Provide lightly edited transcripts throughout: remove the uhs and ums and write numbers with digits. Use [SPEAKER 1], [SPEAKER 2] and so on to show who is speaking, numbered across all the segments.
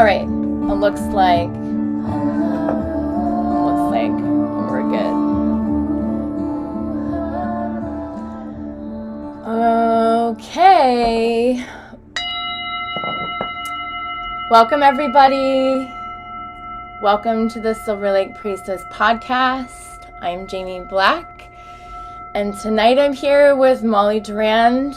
[SPEAKER 1] All right. It looks like we're good. Okay. Welcome, everybody. Welcome to the Silverlake Priestess Podcast. I'm Jaime Black, and tonight I'm here with Molly Durand,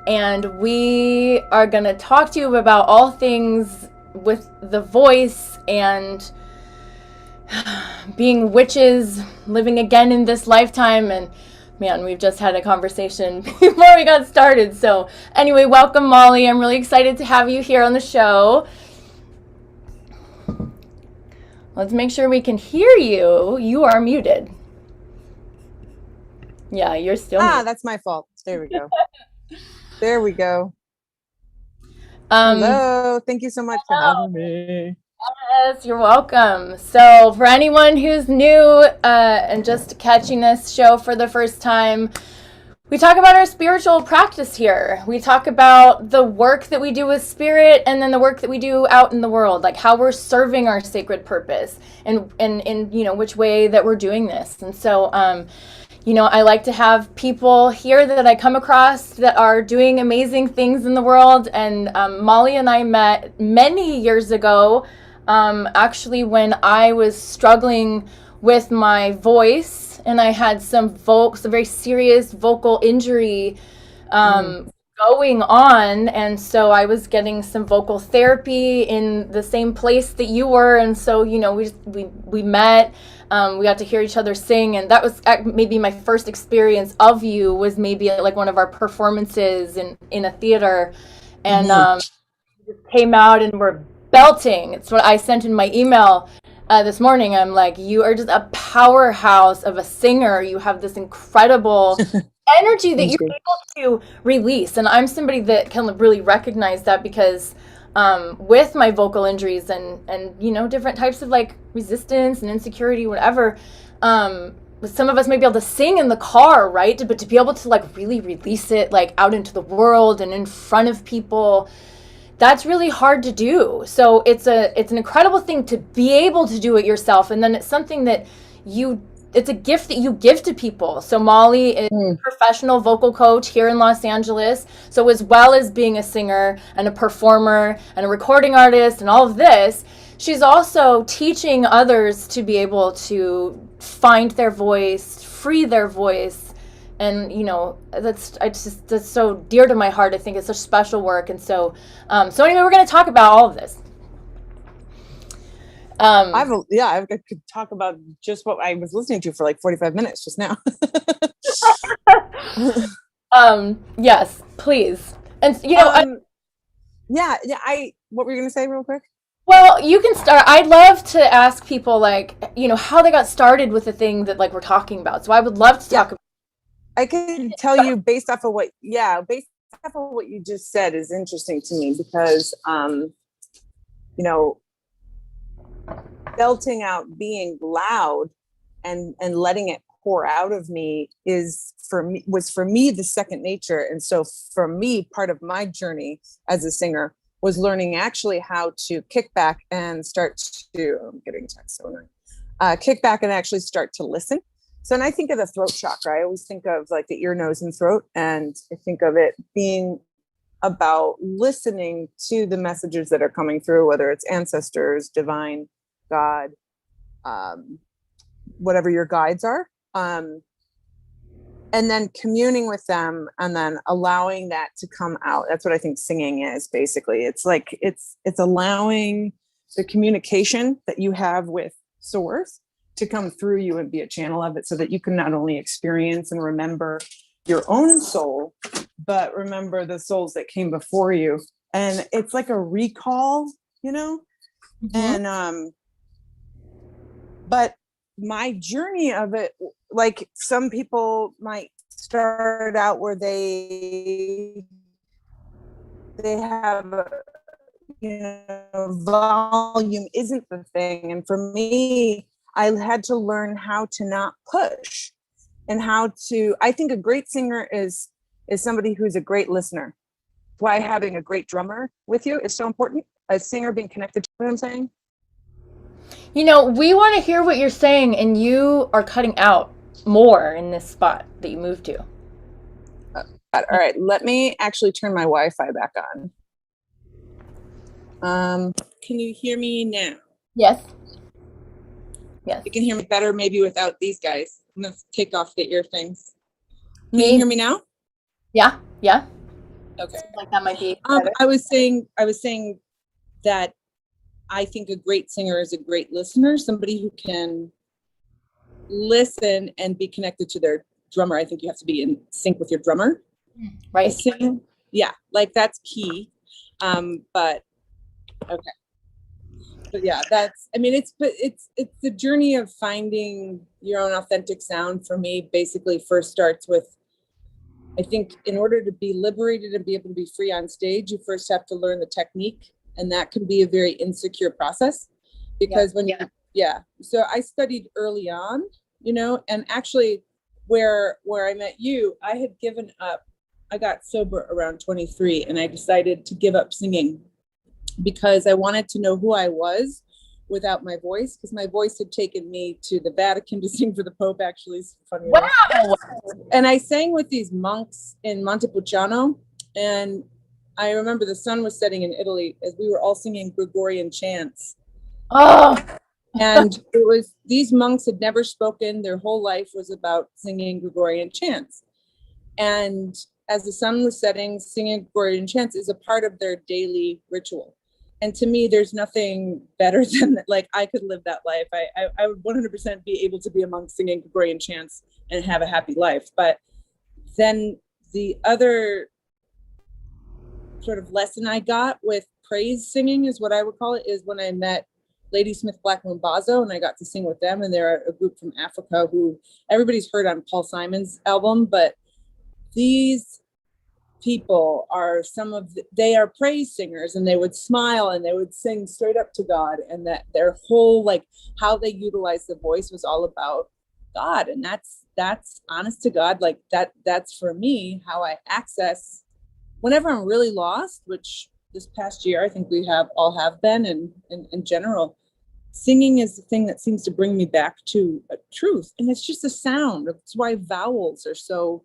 [SPEAKER 1] and we are going to talk to you about all things with the voice and being witches, living again in this lifetime. And man, we've just had a conversation before we got started. So anyway, welcome, Molly. I'm really excited to have you here on the show. Let's make sure we can hear you. You are muted. Yeah, you're still muted.
[SPEAKER 2] That's my fault. There we go. There we go. Hello. Thank you so much for having me.
[SPEAKER 1] Yes, you're welcome. So for anyone who's new and just catching this show for the first time, we talk about our spiritual practice here. We talk about the work that we do with spirit and then the work that we do out in the world, like how we're serving our sacred purpose and in which way that we're doing this. And so I like to have people here that I come across that are doing amazing things in the world. And Molly and I met many years ago, actually when I was struggling with my voice and I had some very serious vocal injury going on. And so I was getting some vocal therapy in the same place that you were. And so, we met. We got to hear each other sing, and that was maybe my first experience of you was maybe at like one of our performances in a theater, and came out and we're belting. It's what I sent in my email this morning. I'm like, you are just a powerhouse of a singer. You have this incredible energy that you're able to release, and I'm somebody that can really recognize that because with my vocal injuries and different types of like resistance and insecurity, whatever, some of us may be able to sing in the car, right? But to be able to like really release it like out into the world and in front of people, that's really hard to do. So it's an incredible thing to be able to do it yourself, and then it's something that it's a gift that you give to people. So Molly is a professional vocal coach here in Los Angeles. So as well as being a singer and a performer and a recording artist and all of this, she's also teaching others to be able to find their voice, free their voice. And, that's so dear to my heart. I think it's such special work. And so anyway, we're going to talk about all of this.
[SPEAKER 2] I could talk about just what I was listening to for like 45 minutes just now.
[SPEAKER 1] Yes, please. And
[SPEAKER 2] what were you going to say real quick?
[SPEAKER 1] Well, you can start. I'd love to ask people like, how they got started with the thing that like we're talking about. So I would love to talk about.
[SPEAKER 2] I can tell you based off of what you just said is interesting to me because, belting out, being loud and letting it pour out of me was for me the second nature. And so for me, part of my journey as a singer was learning actually how to kick back and start to, I'm getting text so annoying, kick back and actually start to listen. So, and I think of the throat chakra, I always think of like the ear, nose, and throat. And I think of it being about listening to the messages that are coming through, whether it's ancestors, divine, God, whatever your guides are, and then communing with them and then allowing that to come out. That's what I think singing is basically. It's like it's allowing the communication that you have with source to come through you and be a channel of it so that you can not only experience and remember your own soul, but remember the souls that came before you. And it's like a recall, and but my journey of it, like some people might start out where they have volume isn't the thing. And for me, I had to learn how to not push and I think a great singer is somebody who's a great listener. Why having a great drummer with you is so important, a singer being connected to what I'm saying?
[SPEAKER 1] You know, we want to hear what you're saying, and you are cutting out more in this spot that you moved to.
[SPEAKER 2] All right, let me actually turn my Wi-Fi back on. Can you hear me now?
[SPEAKER 1] Yes. Yes.
[SPEAKER 2] You can hear me better maybe without these guys. I'm going to take off the ear things. Can you hear me now?
[SPEAKER 1] Yeah. Yeah.
[SPEAKER 2] Okay.
[SPEAKER 1] Like that might be
[SPEAKER 2] I was saying that I think a great singer is a great listener, somebody who can listen and be connected to their drummer. I think you have to be in sync with your drummer.
[SPEAKER 1] Right.
[SPEAKER 2] Yeah, like that's key. But okay. But yeah, it's the journey of finding your own authentic sound for me basically first starts with, I think in order to be liberated and be able to be free on stage, you first have to learn the technique. And that can be a very insecure process because so I studied early on, and actually where I met you, I had given up. I got sober around 23 and I decided to give up singing because I wanted to know who I was without my voice, because my voice had taken me to the Vatican to sing for the Pope, actually. It's funny.
[SPEAKER 1] Wow.
[SPEAKER 2] And I sang with these monks in Montepulciano, and I remember the sun was setting in Italy as we were all singing Gregorian chants.
[SPEAKER 1] Oh.
[SPEAKER 2] And it was, these monks had never spoken. Their whole life was about singing Gregorian chants. And as the sun was setting, singing Gregorian chants is a part of their daily ritual. And to me, there's nothing better than that. Like, I could live that life. I would 100% be able to be a monk singing Gregorian chants and have a happy life. But then the other sort of lesson I got with praise singing is what I would call it, is when I met Ladysmith Black Mambazo and I got to sing with them. And they're a group from Africa who everybody's heard on Paul Simon's album, but these people are they are praise singers, and they would smile and they would sing straight up to God, and that their whole, like, how they utilize the voice was all about God. And that's honest to God, like that's for me how I access whenever I'm really lost, which this past year I think we all have been, and in general, singing is the thing that seems to bring me back to a truth. And it's just a sound. That's why vowels are so,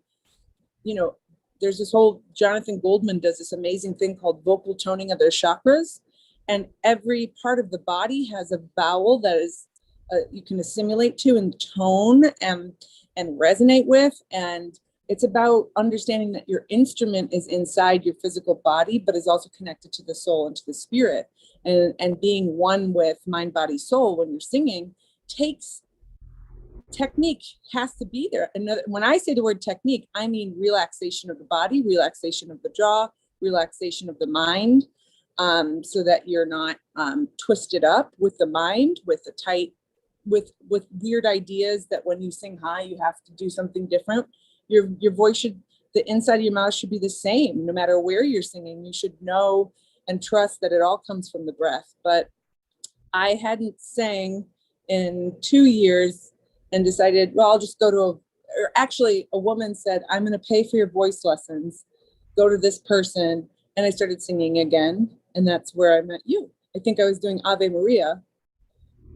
[SPEAKER 2] there's this whole, Jonathan Goldman does this amazing thing called vocal toning of their chakras. And every part of the body has a vowel that is, you can assimilate to and tone and resonate with. And it's about understanding that your instrument is inside your physical body, but is also connected to the soul and to the spirit. And being one with mind, body, soul when you're singing takes technique, has to be there. When I say the word technique, I mean relaxation of the body, relaxation of the jaw, relaxation of the mind, so that you're not twisted up with the mind, with the tight, with weird ideas that when you sing high, you have to do something different. Your voice should, the inside of your mouth should be the same, no matter where you're singing. You should know and trust that it all comes from the breath. But I hadn't sang in 2 years and decided, well, I'll just go to a woman said, I'm going to pay for your voice lessons. Go to this person. And I started singing again. And that's where I met you. I think I was doing Ave Maria,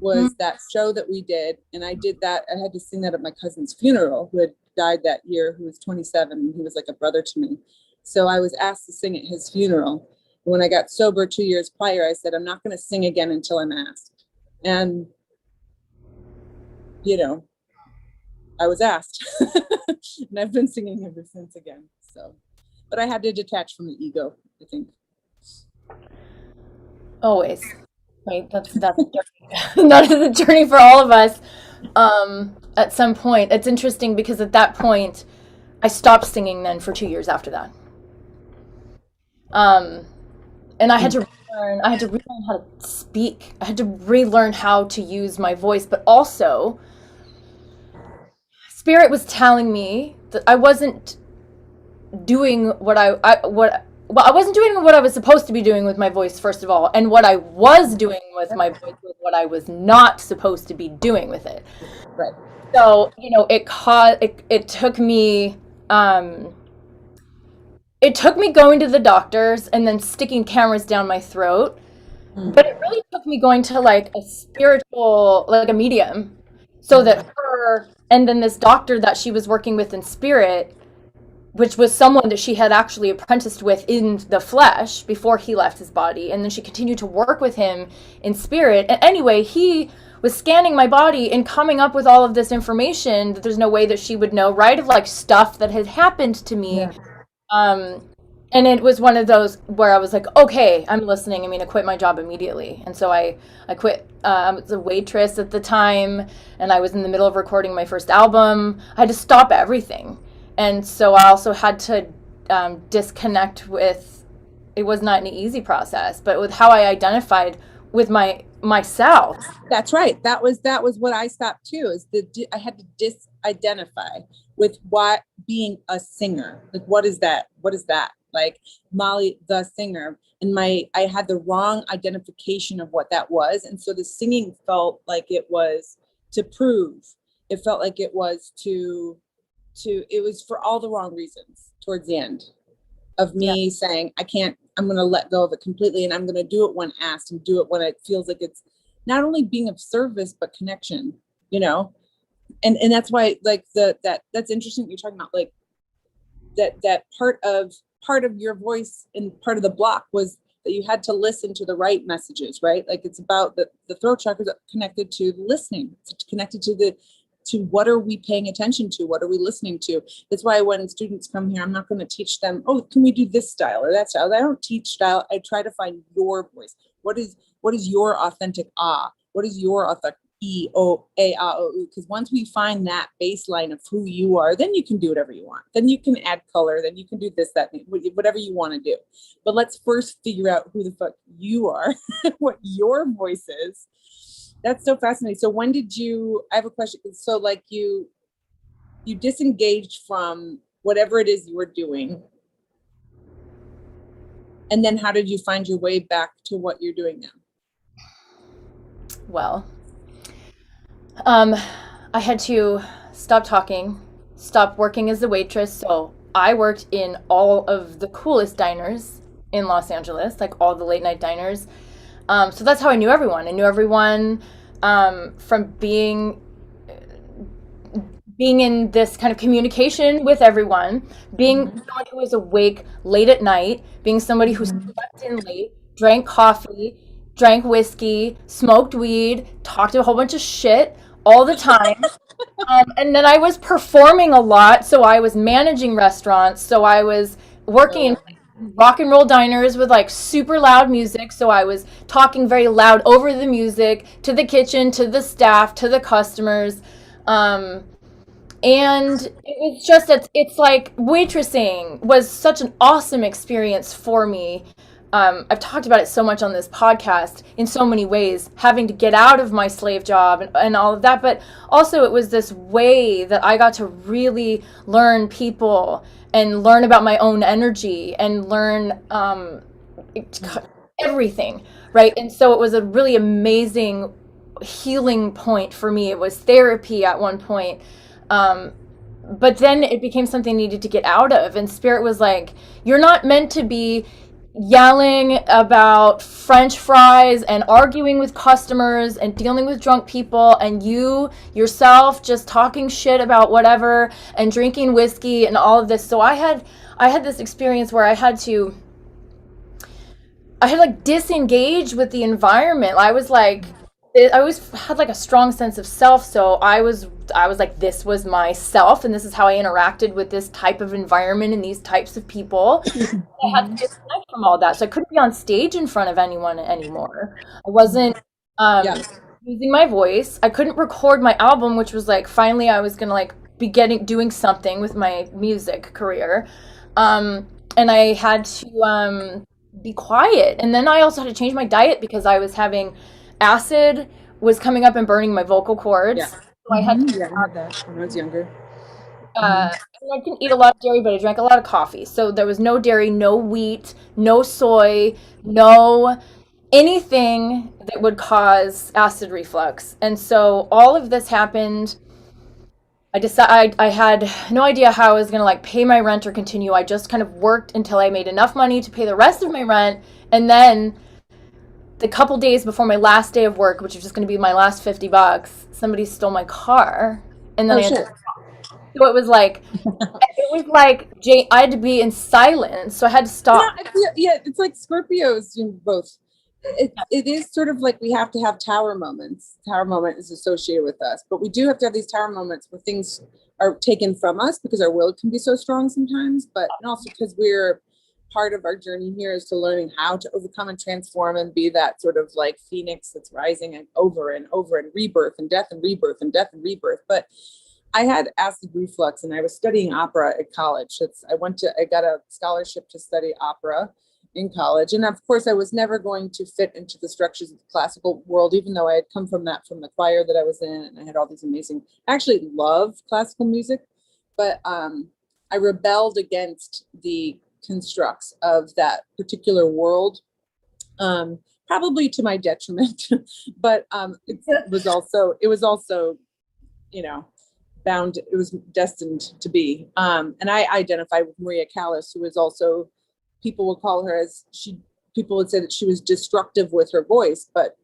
[SPEAKER 2] was that show that we did. And I did that. I had to sing that at my cousin's funeral, who had died that year, who was 27. And he was like a brother to me. So I was asked to sing at his funeral. When I got sober 2 years prior, I said, I'm not going to sing again until I'm asked. And, I was asked. And I've been singing ever since again. So, but I had to detach from the ego, I think.
[SPEAKER 1] Always. Right. That's that is the journey for all of us. At some point, it's interesting because at that point, I stopped singing then for 2 years after that. And I had to relearn how to speak. I had to relearn how to use my voice, but also Spirit was telling me that I wasn't doing what I wasn't doing what I was supposed to be doing with my voice, first of all, and what I was doing with my voice was what I was not supposed to be doing with it.
[SPEAKER 2] Right.
[SPEAKER 1] So, it took me going to the doctors and then sticking cameras down my throat But it really took me going to like a spiritual, like a medium, so that her and then this doctor that she was working with in spirit, which was someone that she had actually apprenticed with in the flesh before he left his body. And then she continued to work with him in spirit. And anyway, he was scanning my body and coming up with all of this information that there's no way that she would know, right? Of like stuff that had happened to me.
[SPEAKER 3] Yeah.
[SPEAKER 1] And it was one of those where I was like, okay, I'm listening. I'm going to quit my job immediately. And so I quit. I was a waitress at the time, and I was in the middle of recording my first album. I had to stop everything. And so I also had to disconnect with, it was not an easy process, but with how I identified with myself.
[SPEAKER 3] That's right. That was what I stopped too, is I had to disidentify with what being a singer. Like, what is that? What is that? Like Molly, the singer. And I had the wrong identification of what that was. And so the singing felt like it was to prove. It felt like it was it was for all the wrong reasons towards the end of me saying, I'm going to let go of it completely. And I'm going to do it when asked, and do it when it feels like it's not only being of service, but connection, and that's why, like, that's interesting. You're talking about like that part of your voice, and part of the block was that you had to listen to the right messages, right? Like, it's about the throat chakra connected to listening. It's connected to what are we paying attention to? What are we listening to? That's why when students come here, I'm not going to teach them, oh, can we do this style or that style? I don't teach style. I try to find your voice. What is your authentic ah? What is your authentic E, O, A, A, O, U? Because once we find that baseline of who you are, then you can do whatever you want. Then you can add color. Then you can do this, that, whatever you want to do. But let's first figure out who the fuck you are, what your voice is. That's so fascinating. So I have a question. So like you disengaged from whatever it is you were doing. And then how did you find your way back to what you're doing now?
[SPEAKER 1] Well, I had to stop talking, stop working as a waitress. So I worked in all of the coolest diners in Los Angeles, like all the late night diners. So that's how I knew everyone. I knew everyone from being in this kind of communication with everyone, being someone who was awake late at night, being somebody who slept in late, drank coffee, drank whiskey, smoked weed, talked a whole bunch of shit all the time. And then I was performing a lot. So I was managing restaurants. So I was working in rock and roll diners with like super loud music. So I was talking very loud over the music to the kitchen, to the staff, to the customers. And it was just, it's like waitressing was such an awesome experience for me. I've talked about it so much on this podcast in so many ways, having to get out of my slave job and all of that. But also it was this way that I got to really learn people and learn about my own energy and learn everything, right? And so it was a really amazing healing point for me. It was therapy at one point. But then it became something I needed to get out of. And Spirit was like, you're not meant to be yelling about French fries and arguing with customers and dealing with drunk people, and you yourself just talking shit about whatever and drinking whiskey and all of this. So I had this experience where I had like disengage with the environment. I always had like a strong sense of self. So I was like, this was myself, and this is how I interacted with this type of environment and these types of people. I had to disconnect from all that. So I couldn't be on stage in front of anyone anymore. I wasn't using my voice. I couldn't record my album, which was like, finally I was going to like be doing something with my music career. And I had to be quiet. And then I also had to change my diet because I was having acid was coming up and burning my vocal cords.
[SPEAKER 3] Yeah.
[SPEAKER 1] So I had to,
[SPEAKER 3] I had that when I was younger.
[SPEAKER 1] I didn't eat a lot of dairy, but I drank a lot of coffee. So there was no dairy, no wheat, no soy, no anything that would cause acid reflux. And so all of this happened. I had no idea how I was going to like pay my rent or continue. I just kind of worked until I made enough money to pay the rest of my rent. And then the couple days before my last day of work, which is just going to be my last $50, somebody stole my car, and then so it was like I had to be in silence, so I had to stop.
[SPEAKER 3] Yeah, it's like Scorpios, both. It is sort of like we have to have tower moments. Tower moment is associated with us, but we do have to have these tower moments where things are taken from us because our will can be so strong sometimes, but and also because we're part of our journey here is to learning how to overcome and transform and be that sort of like phoenix that's rising and over and rebirth and death and rebirth and death and rebirth. But I had acid reflux and I was studying opera at college. I got a scholarship to study opera in college. And of course I was never going to fit into the structures of the classical world, even though I had come from the choir that I was in, and I had all these amazing, I actually love classical music, but I rebelled against the constructs of that particular world, probably to my detriment, but it was also, bound, it was destined to be. And I identify with Maria Callas, who is also, people would call her people would say that she was destructive with her voice, but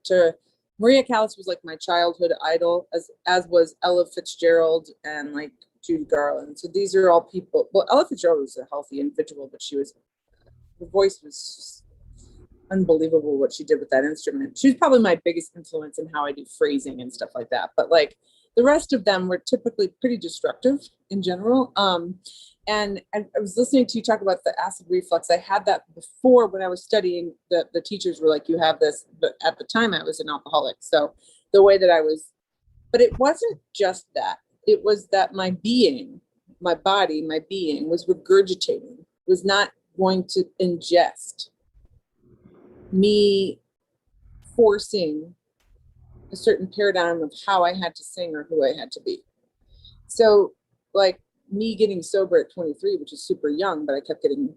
[SPEAKER 3] Maria Callas was like my childhood idol, as was Ella Fitzgerald and like Judy Garland. So these are all people. Well, Ella Fitzgerald was a healthy individual, but her voice was just unbelievable what she did with that instrument. She was probably my biggest influence in how I do phrasing and stuff like that. But like the rest of them were typically pretty destructive in general. And I was listening to you talk about the acid reflux. I had that before when I was studying. The teachers were like, you have this, but at the time I was an alcoholic. So the way that I was, but it wasn't just that. It was that my being was regurgitating, was not going to ingest me forcing a certain paradigm of how I had to sing or who I had to be. So like me getting sober at 23, which is super young, but I kept getting,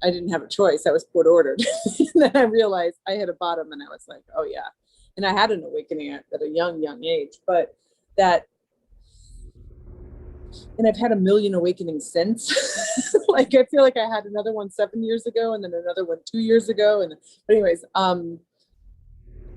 [SPEAKER 3] I didn't have a choice. I was court ordered. And then I realized I hit a bottom and I was like, oh yeah. And I had an awakening at a young age, but and I've had a million awakenings since. Like, I feel like I had another one 7 years ago and then another one 2 years ago. But anyways,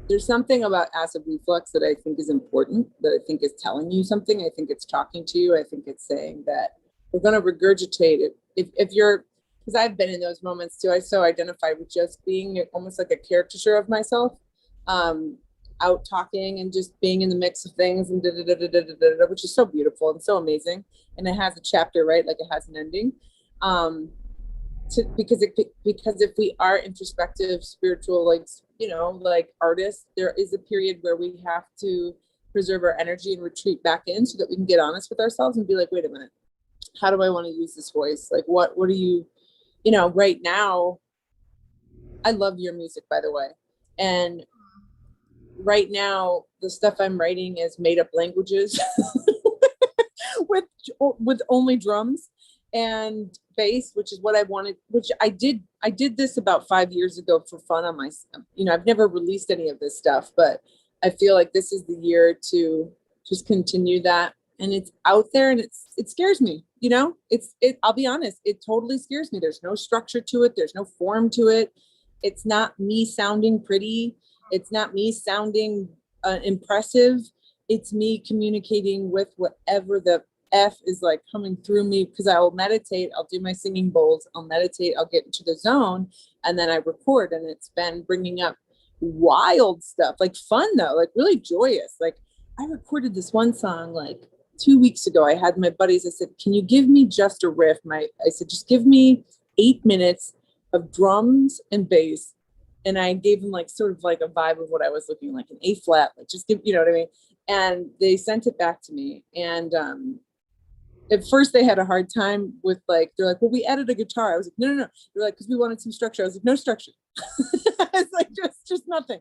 [SPEAKER 3] there's something about acid reflux that I think is important, that I think is telling you something. I think it's talking to you. I think it's saying that we're going to regurgitate it. If you're, because I've been in those moments too. I so identify with just being almost like a caricature of myself, out talking and just being in the mix of things and which is so beautiful and so amazing. And it has a chapter, right? Like it has an ending. Because if we are introspective, spiritual, like artists, there is a period where we have to preserve our energy and retreat back in so that we can get honest with ourselves and be like, wait a minute, how do I want to use this voice? Like, what do you, right now, I love your music, by the way. And right now, the stuff I'm writing is made up languages with only drums and bass, which is what I wanted, which I did this about 5 years ago for fun on my, I've never released any of this stuff, but I feel like this is the year to just continue that. And it's out there and it scares me, I'll be honest, it totally scares me. There's no structure to it. There's no form to it. It's not me sounding pretty. It's not me sounding impressive. It's me communicating with whatever the F is like coming through me, because I will meditate. I'll do my singing bowls. I'll meditate. I'll get into the zone, and then I record. And it's been bringing up wild stuff, like fun though, like really joyous. Like I recorded this one song like 2 weeks ago. I had my buddies. I said, "Can you give me just a riff?" I said, "Just give me 8 minutes of drums and bass." And I gave them like sort of like a vibe of what I was looking like, an A flat, like just give, you know what I mean? And they sent it back to me. And at first they had a hard time with like, they're like, well, we added a guitar. I was like, no. They're like, because we wanted some structure. I was like, no structure. It's like, just nothing.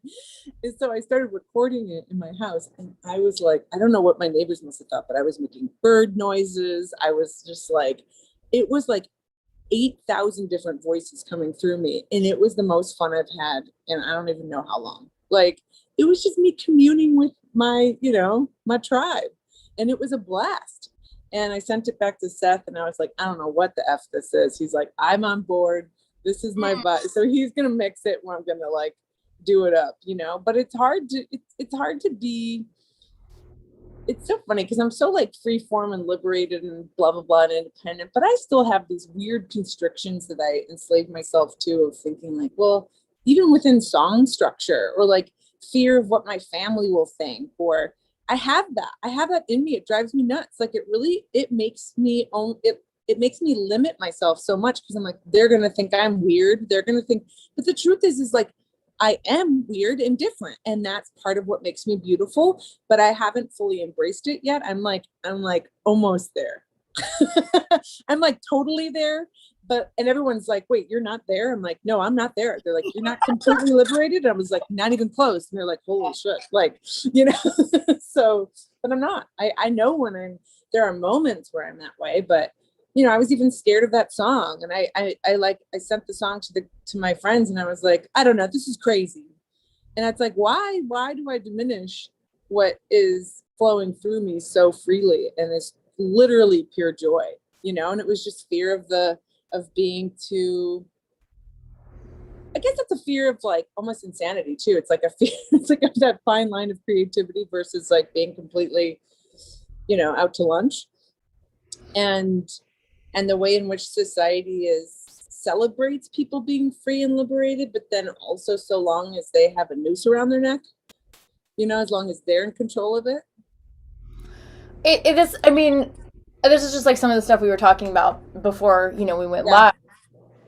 [SPEAKER 3] And so I started recording it in my house. And I was like, I don't know what my neighbors must have thought, but I was making bird noises. I was just like, it was like 8,000 different voices coming through me. And it was the most fun I've had. And I don't even know how long. Like, it was just me communing with my, my tribe. And it was a blast. And I sent it back to Seth and I was like, I don't know what the F this is. He's like, I'm on board. This is my vibe. So he's going to mix it where I'm going to like do it up, you know, but it's hard to be, it's so funny because I'm so like free form and liberated and blah, blah, blah, and independent, but I still have these weird constrictions that I enslaved myself to, of thinking like, well, even within song structure, or like fear of what my family will think, or I have that in me. It drives me nuts. Like it makes me it makes me limit myself so much, because I'm like, they're going to think I'm weird. They're going to think, but the truth is like, I am weird and different. And that's part of what makes me beautiful, but I haven't fully embraced it yet. I'm like almost there. I'm like totally there, and everyone's like, wait, you're not there? I'm like, no, I'm not there. They're like, you're not completely liberated. I was like, not even close. And they're like, holy shit. Like, you know, so, but I'm not, I know when there are moments where I'm that way, but you know, I was even scared of that song. And I sent the song to my friends, and I was like, I don't know, this is crazy. And it's like, why do I diminish what is flowing through me so freely? And it's literally pure joy, you know? And it was just fear of being too, I guess it's a fear of like almost insanity too. It's like a fear, it's like that fine line of creativity versus like being completely, you know, out to lunch. And the way in which society celebrates people being free and liberated, but then also so long as they have a noose around their neck, you know, as long as they're in control of it.
[SPEAKER 1] It is, I mean, this is just like some of the stuff we were talking about before, you know, we went live.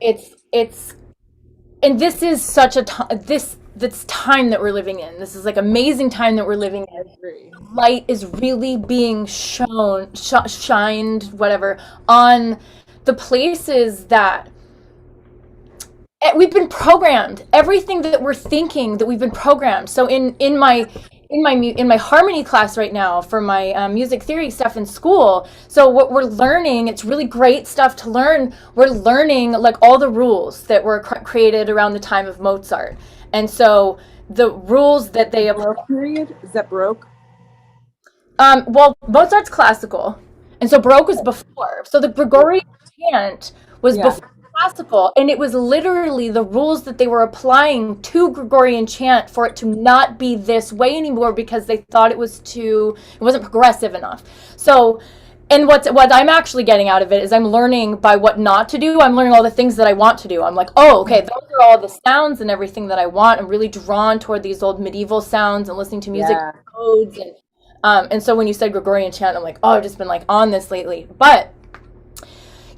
[SPEAKER 1] It's, and this is such a time, this time that we're living in. This is like amazing time that we're living in. Light is really being shined, whatever, on the places that we've been programmed. Everything that we're thinking, that we've been programmed. So in my harmony class right now for my music theory stuff in school, so what we're learning, it's really great stuff to learn. We're learning like all the rules that were created around the time of Mozart. And so the rules that they
[SPEAKER 3] Baroque period, is that Baroque?
[SPEAKER 1] Well, Mozart's classical, and so Baroque was before. So the Gregorian chant was before classical, and it was literally the rules that they were applying to Gregorian chant for it to not be this way anymore, because they thought it wasn't progressive enough. So, and what I'm actually getting out of it is I'm learning by what not to do. I'm learning all the things that I want to do. I'm like, oh, okay, those are all the sounds and everything that I want. I'm really drawn toward these old medieval sounds and listening to music codes. And so when you said Gregorian chant, I'm like, oh, I've just been like on this lately. But,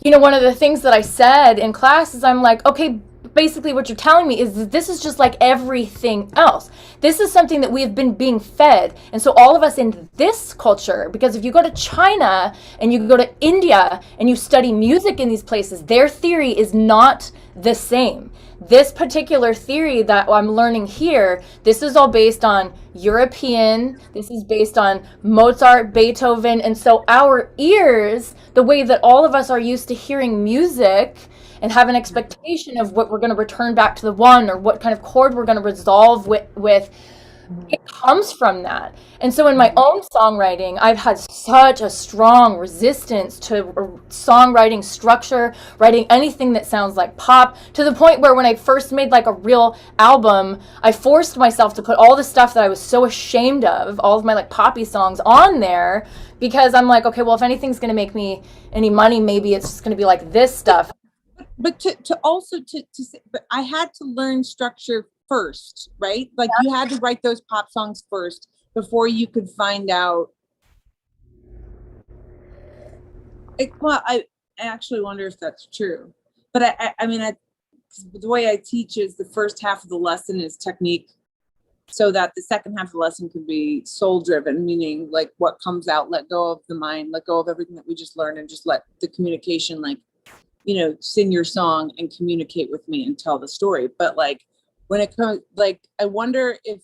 [SPEAKER 1] you know, one of the things that I said in class is I'm like, okay, basically what you're telling me is that this is just like everything else. This is something that we have been being fed. And so all of us in this culture, because if you go to China and you go to India and you study music in these places, their theory is not the same. This particular theory that I'm learning here, this is all based on European, this is based on Mozart, Beethoven, and so our ears, the way that all of us are used to hearing music and have an expectation of what we're going to return back to the one, or what kind of chord we're going to resolve with, it comes from that. And so in my own songwriting, I've had such a strong resistance to songwriting structure, writing anything that sounds like pop, to the point where when I first made like a real album, I forced myself to put all the stuff that I was so ashamed of, all of my like poppy songs, on there, because I'm like, okay, well, if anything's going to make me any money, maybe it's just going to be like this stuff.
[SPEAKER 3] But but I had to learn structure first, right? Like you had to write those pop songs first before you could find out. Well, I actually wonder if that's true. But I mean, the way I teach is the first half of the lesson is technique, so that the second half of the lesson could be soul driven, meaning like what comes out, let go of the mind, let go of everything that we just learned, and just let the communication, like, you know, sing your song and communicate with me and tell the story. But like, when it comes, like, I wonder if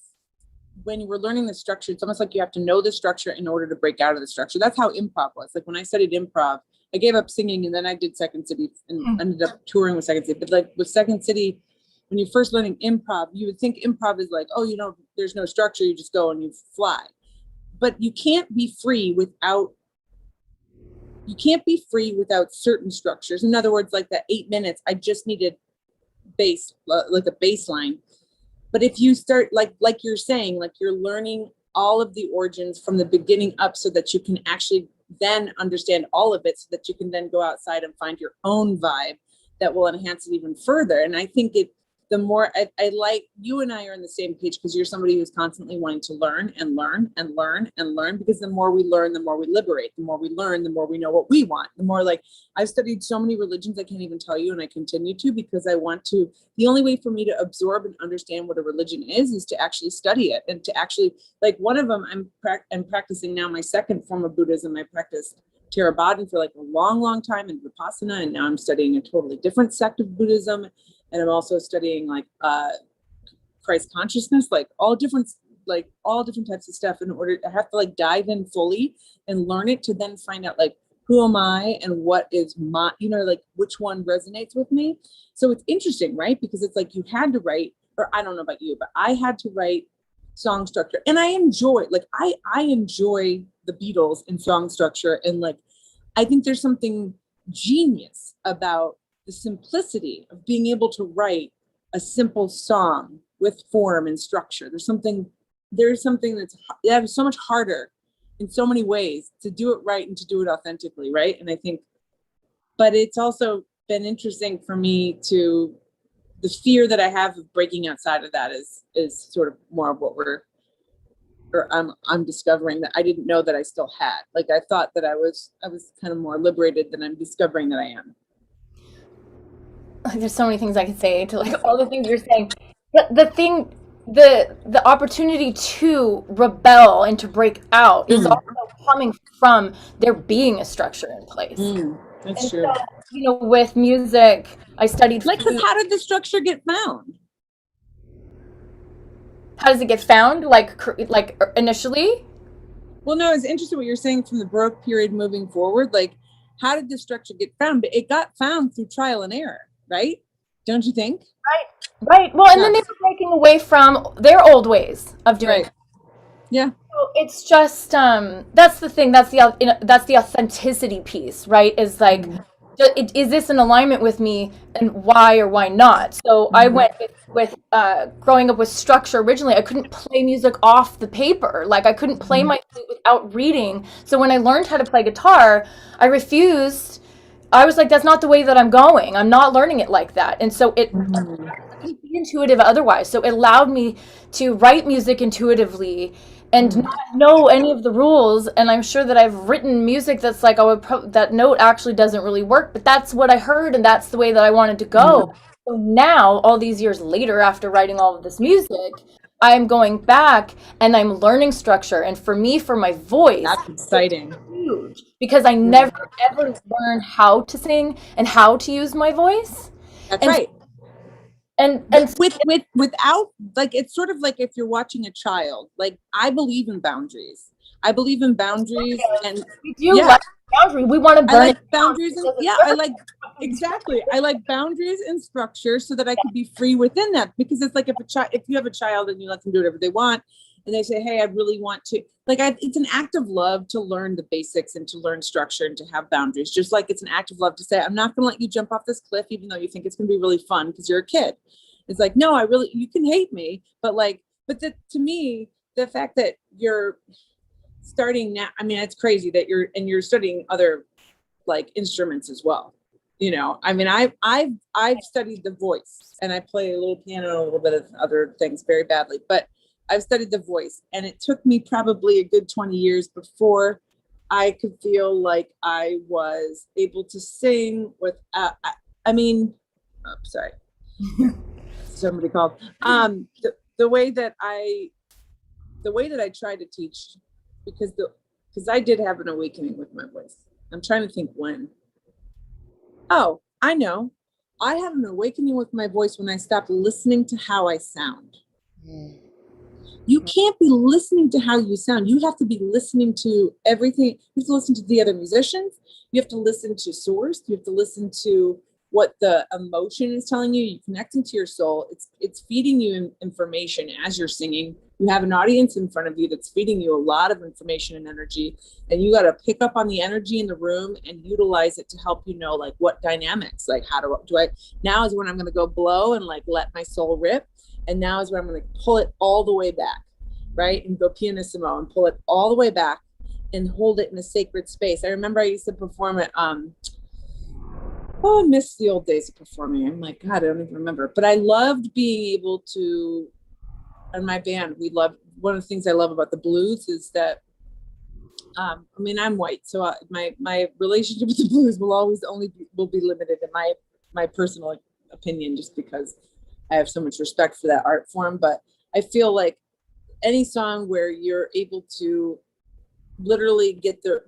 [SPEAKER 3] when you were learning the structure, it's almost like you have to know the structure in order to break out of the structure. That's how improv was. Like when I studied improv, I gave up singing and then I did Second City and ended up touring with Second City. But like with Second City, when you're first learning improv, you would think improv is like, oh, you know, there's no structure, you just go and you fly. But you can't be free without certain structures. In other words, like that 8 minutes, I just needed like a baseline. But if you start like you're saying, like you're learning all of the origins from the beginning up so that you can actually then understand all of it, so that you can then go outside and find your own vibe that will enhance it even further. And I think the more I like, you and I are on the same page, because you're somebody who's constantly wanting to learn and learn and learn and learn, because the more we learn, the more we liberate. The more we learn, the more we know what we want. The more, like, I've studied so many religions I can't even tell you, and I continue to, because I want to. The only way for me to absorb and understand what a religion is to actually study it, and to actually, like, one of them I'm practicing now, my second form of Buddhism. I practiced Theravada for like a long time, and Vipassana, and now I'm studying a totally different sect of Buddhism. And I'm also studying like Christ consciousness, like all different types of stuff, in order I have to like dive in fully and learn it, to then find out like, who am I and what is my, like which one resonates with me. So it's interesting, right? Because it's like you had to write, or I don't know about you, but I had to write song structure. And I enjoy, like, I enjoy the Beatles in song structure. And like, I think there's something genius about the simplicity of being able to write a simple song with form and structure. There's something that is so much harder in so many ways to do it right and to do it authentically, right? And I think, but it's also been interesting for me to, the fear that I have of breaking outside of that is sort of more of what I'm discovering that I didn't know that I still had. Like, I thought that I was kind of more liberated than I'm discovering that I am.
[SPEAKER 1] There's so many things I could say to like all the things you're saying. But the opportunity to rebel and to break out is also coming from there being a structure in place.
[SPEAKER 3] That's true.
[SPEAKER 1] So, with music, I studied.
[SPEAKER 3] Like, how did the structure get found?
[SPEAKER 1] How does it get found? Like initially?
[SPEAKER 3] Well, no, it's interesting what you're saying from the Baroque period moving forward. Like, how did the structure get found? But it got found through trial and error, right? Don't you think?
[SPEAKER 1] Right. Well, and then they were breaking away from their old ways of doing it.
[SPEAKER 3] Yeah.
[SPEAKER 1] So it's just that's the thing. That's the authenticity piece, right? Is like, is this in alignment with me, and why or why not? So I went with growing up with structure. Originally, I couldn't play music off the paper. Like, I couldn't play my flute without reading. So when I learned how to play guitar, I refused. I was like, that's not the way that I'm going. I'm not learning it like that. And so it couldn't be intuitive otherwise. So it allowed me to write music intuitively and not know any of the rules. And I'm sure that I've written music that's like, that note actually doesn't really work, but that's what I heard, and that's the way that I wanted to go. So now, all these years later, after writing all of this music, I'm going back and I'm learning structure. And for me, for my voice,
[SPEAKER 3] that's exciting.
[SPEAKER 1] Huge, because I never ever learned how to sing and how to use my voice.
[SPEAKER 3] That's right.
[SPEAKER 1] And
[SPEAKER 3] without, like, it's sort of like if you're watching a child. Like, I believe in boundaries. And
[SPEAKER 1] we do like boundary. We want to burn
[SPEAKER 3] like boundaries. I like boundaries and structure so that I could be free within that. Because it's like if you have a child and you let them do whatever they want, and they say, hey, I really want to, like, it's an act of love to learn the basics and to learn structure and to have boundaries. Just like it's an act of love to say, I'm not going to let you jump off this cliff, even though you think it's going to be really fun because you're a kid. It's like, no, you can hate me. To me, the fact that you're starting now, I mean, it's crazy that you're studying other like instruments as well. I mean, I've studied the voice, and I play a little piano and a little bit of other things very badly, but I've studied the voice, and it took me probably a good 20 years before I could feel like I was able to sing with, sorry. Somebody called. The way that I try to teach, because I did have an awakening with my voice. I'm trying to think when. Oh, I know. I had an awakening with my voice when I stopped listening to how I sound. You can't be listening to how you sound. You have to be listening to everything. You have to listen to the other musicians. You have to listen to source. You have to listen to what the emotion is telling you. You're connecting to your soul. It's feeding you information as you're singing. You have an audience in front of you that's feeding you a lot of information and energy, and you got to pick up on the energy in the room and utilize it to help you know, like, what dynamics, like, how do I, now is when I'm going to go blow and like let my soul rip. And now is where I'm going to pull it all the way back, right? And go pianissimo and pull it all the way back and hold it in a sacred space. I remember I used to perform at, I miss the old days of performing. I'm like, God, I don't even remember. But I loved being able to, and my band, one of the things I love about the blues is that, I mean, I'm white, so my relationship with the blues will be limited in my personal opinion, just because I have so much respect for that art form. But I feel like any song where you're able to literally get the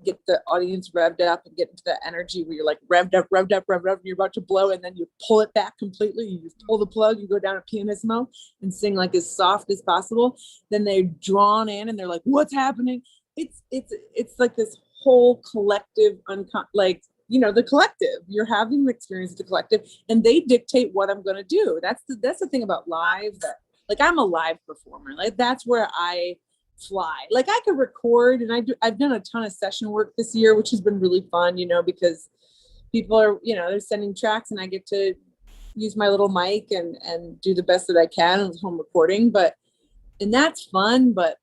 [SPEAKER 3] audience revved up and get into that energy where you're like revved up, and you're about to blow, and then you pull it back completely. You just pull the plug, you go down a pianissimo and sing like as soft as possible. Then they're drawn in and they're like, what's happening? It's like this whole collective, the collective. You're having the experience of the collective, and they dictate what I'm going to do. That's the thing about live. That, like, I'm a live performer. Like, that's where I fly. Like, I could record, and I've done a ton of session work this year, which has been really fun, because people are, they're sending tracks, and I get to use my little mic and do the best that I can with home recording. And that's fun, but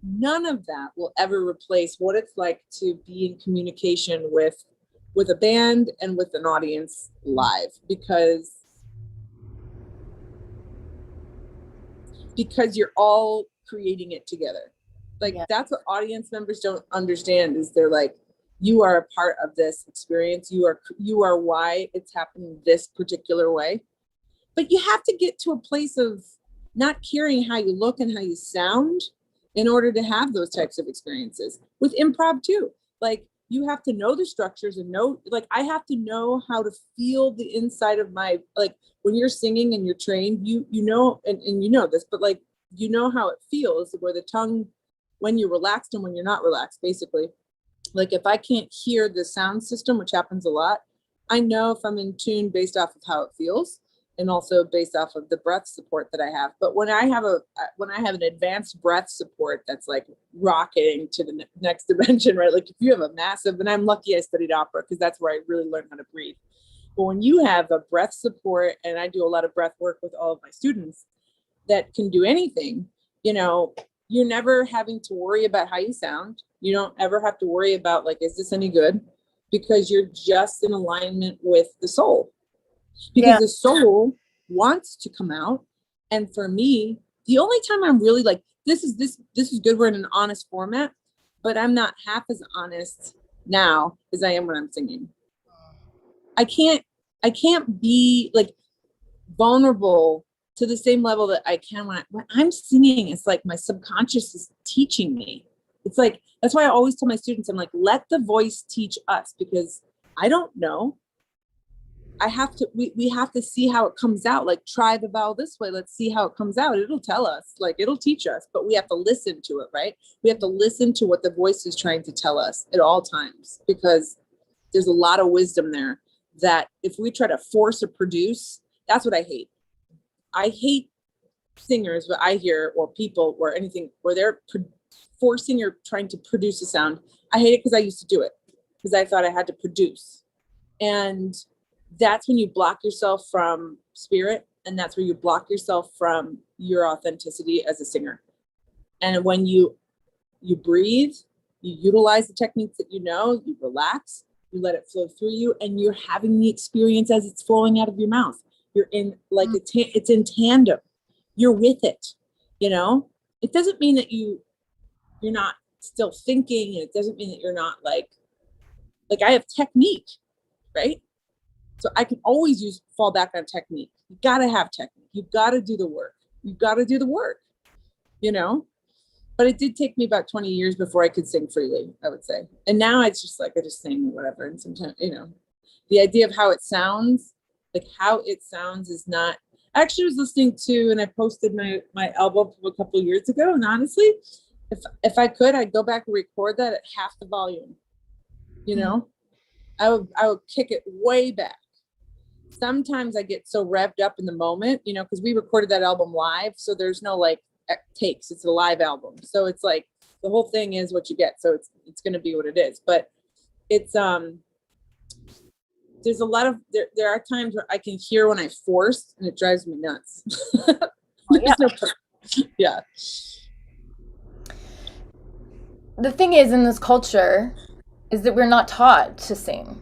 [SPEAKER 3] none of that will ever replace what it's like to be in communication with a band and with an audience live, because you're all creating it together. Like, that's what audience members don't understand, is they're like, you are a part of this experience. You are why it's happening this particular way. But you have to get to a place of not caring how you look and how you sound in order to have those types of experiences. With improv too, like, you have to know the structures and I have to know how to feel the inside of like, when you're singing and you're trained, and you know this, but like, how it feels where the tongue, when you're relaxed and when you're not relaxed, basically. Like, if I can't hear the sound system, which happens a lot, I know if I'm in tune based off of how it feels, and also based off of the breath support that I have. But when I have an advanced breath support that's like rocketing to the next dimension, right? Like, if you have a massive, and I'm lucky I studied opera, because that's where I really learned how to breathe. But when you have a breath support, and I do a lot of breath work with all of my students that can do anything, you're never having to worry about how you sound. You don't ever have to worry about, like, is this any good? Because you're just in alignment with the soul. Because the soul wants to come out. And for me, the only time I'm really like, this is good, we're in an honest format, but I'm not half as honest now as I am when I'm singing. I can't be like vulnerable to the same level that I can when I'm singing. It's like my subconscious is teaching me. It's like, that's why I always tell my students, I'm like, let the voice teach us, because I don't know. We have to see how it comes out. Like, try the vowel this way. Let's see how it comes out. It'll tell us, like, it'll teach us, but we have to listen to it, right? We have to listen to what the voice is trying to tell us at all times, because there's a lot of wisdom there that if we try to force or produce, that's what I hate. I hate singers, but I hear, or people, or anything where they're forcing or trying to produce a sound. I hate it, because I used to do it because I thought I had to produce. And that's when you block yourself from spirit, and that's where you block yourself from your authenticity as a singer. And when you breathe, you utilize the techniques that you relax, you let it flow through you, and you're having the experience as it's flowing out of your mouth. You're in, like, it's in tandem. You're with it. It doesn't mean that you're not still thinking. It doesn't mean that you're not like I have technique, right? So I can always fall back on technique. You got to have technique. You've got to do the work. But it did take me about 20 years before I could sing freely, I would say. And now it's just like, I just sing whatever. And sometimes, the idea of how it sounds is not, I actually was listening to, and I posted my album from a couple of years ago. And honestly, if I could, I'd go back and record that at half the volume. I would kick it way back. Sometimes I get so revved up in the moment, because we recorded that album live. So there's no like takes. It's a live album. So it's like the whole thing is what you get. So it's going to be what it is. But it's, there's a lot of, there are times where I can hear when I force, and it drives me nuts.
[SPEAKER 1] Yeah.
[SPEAKER 3] Yeah.
[SPEAKER 1] The thing is, in this culture, is that we're not taught to sing.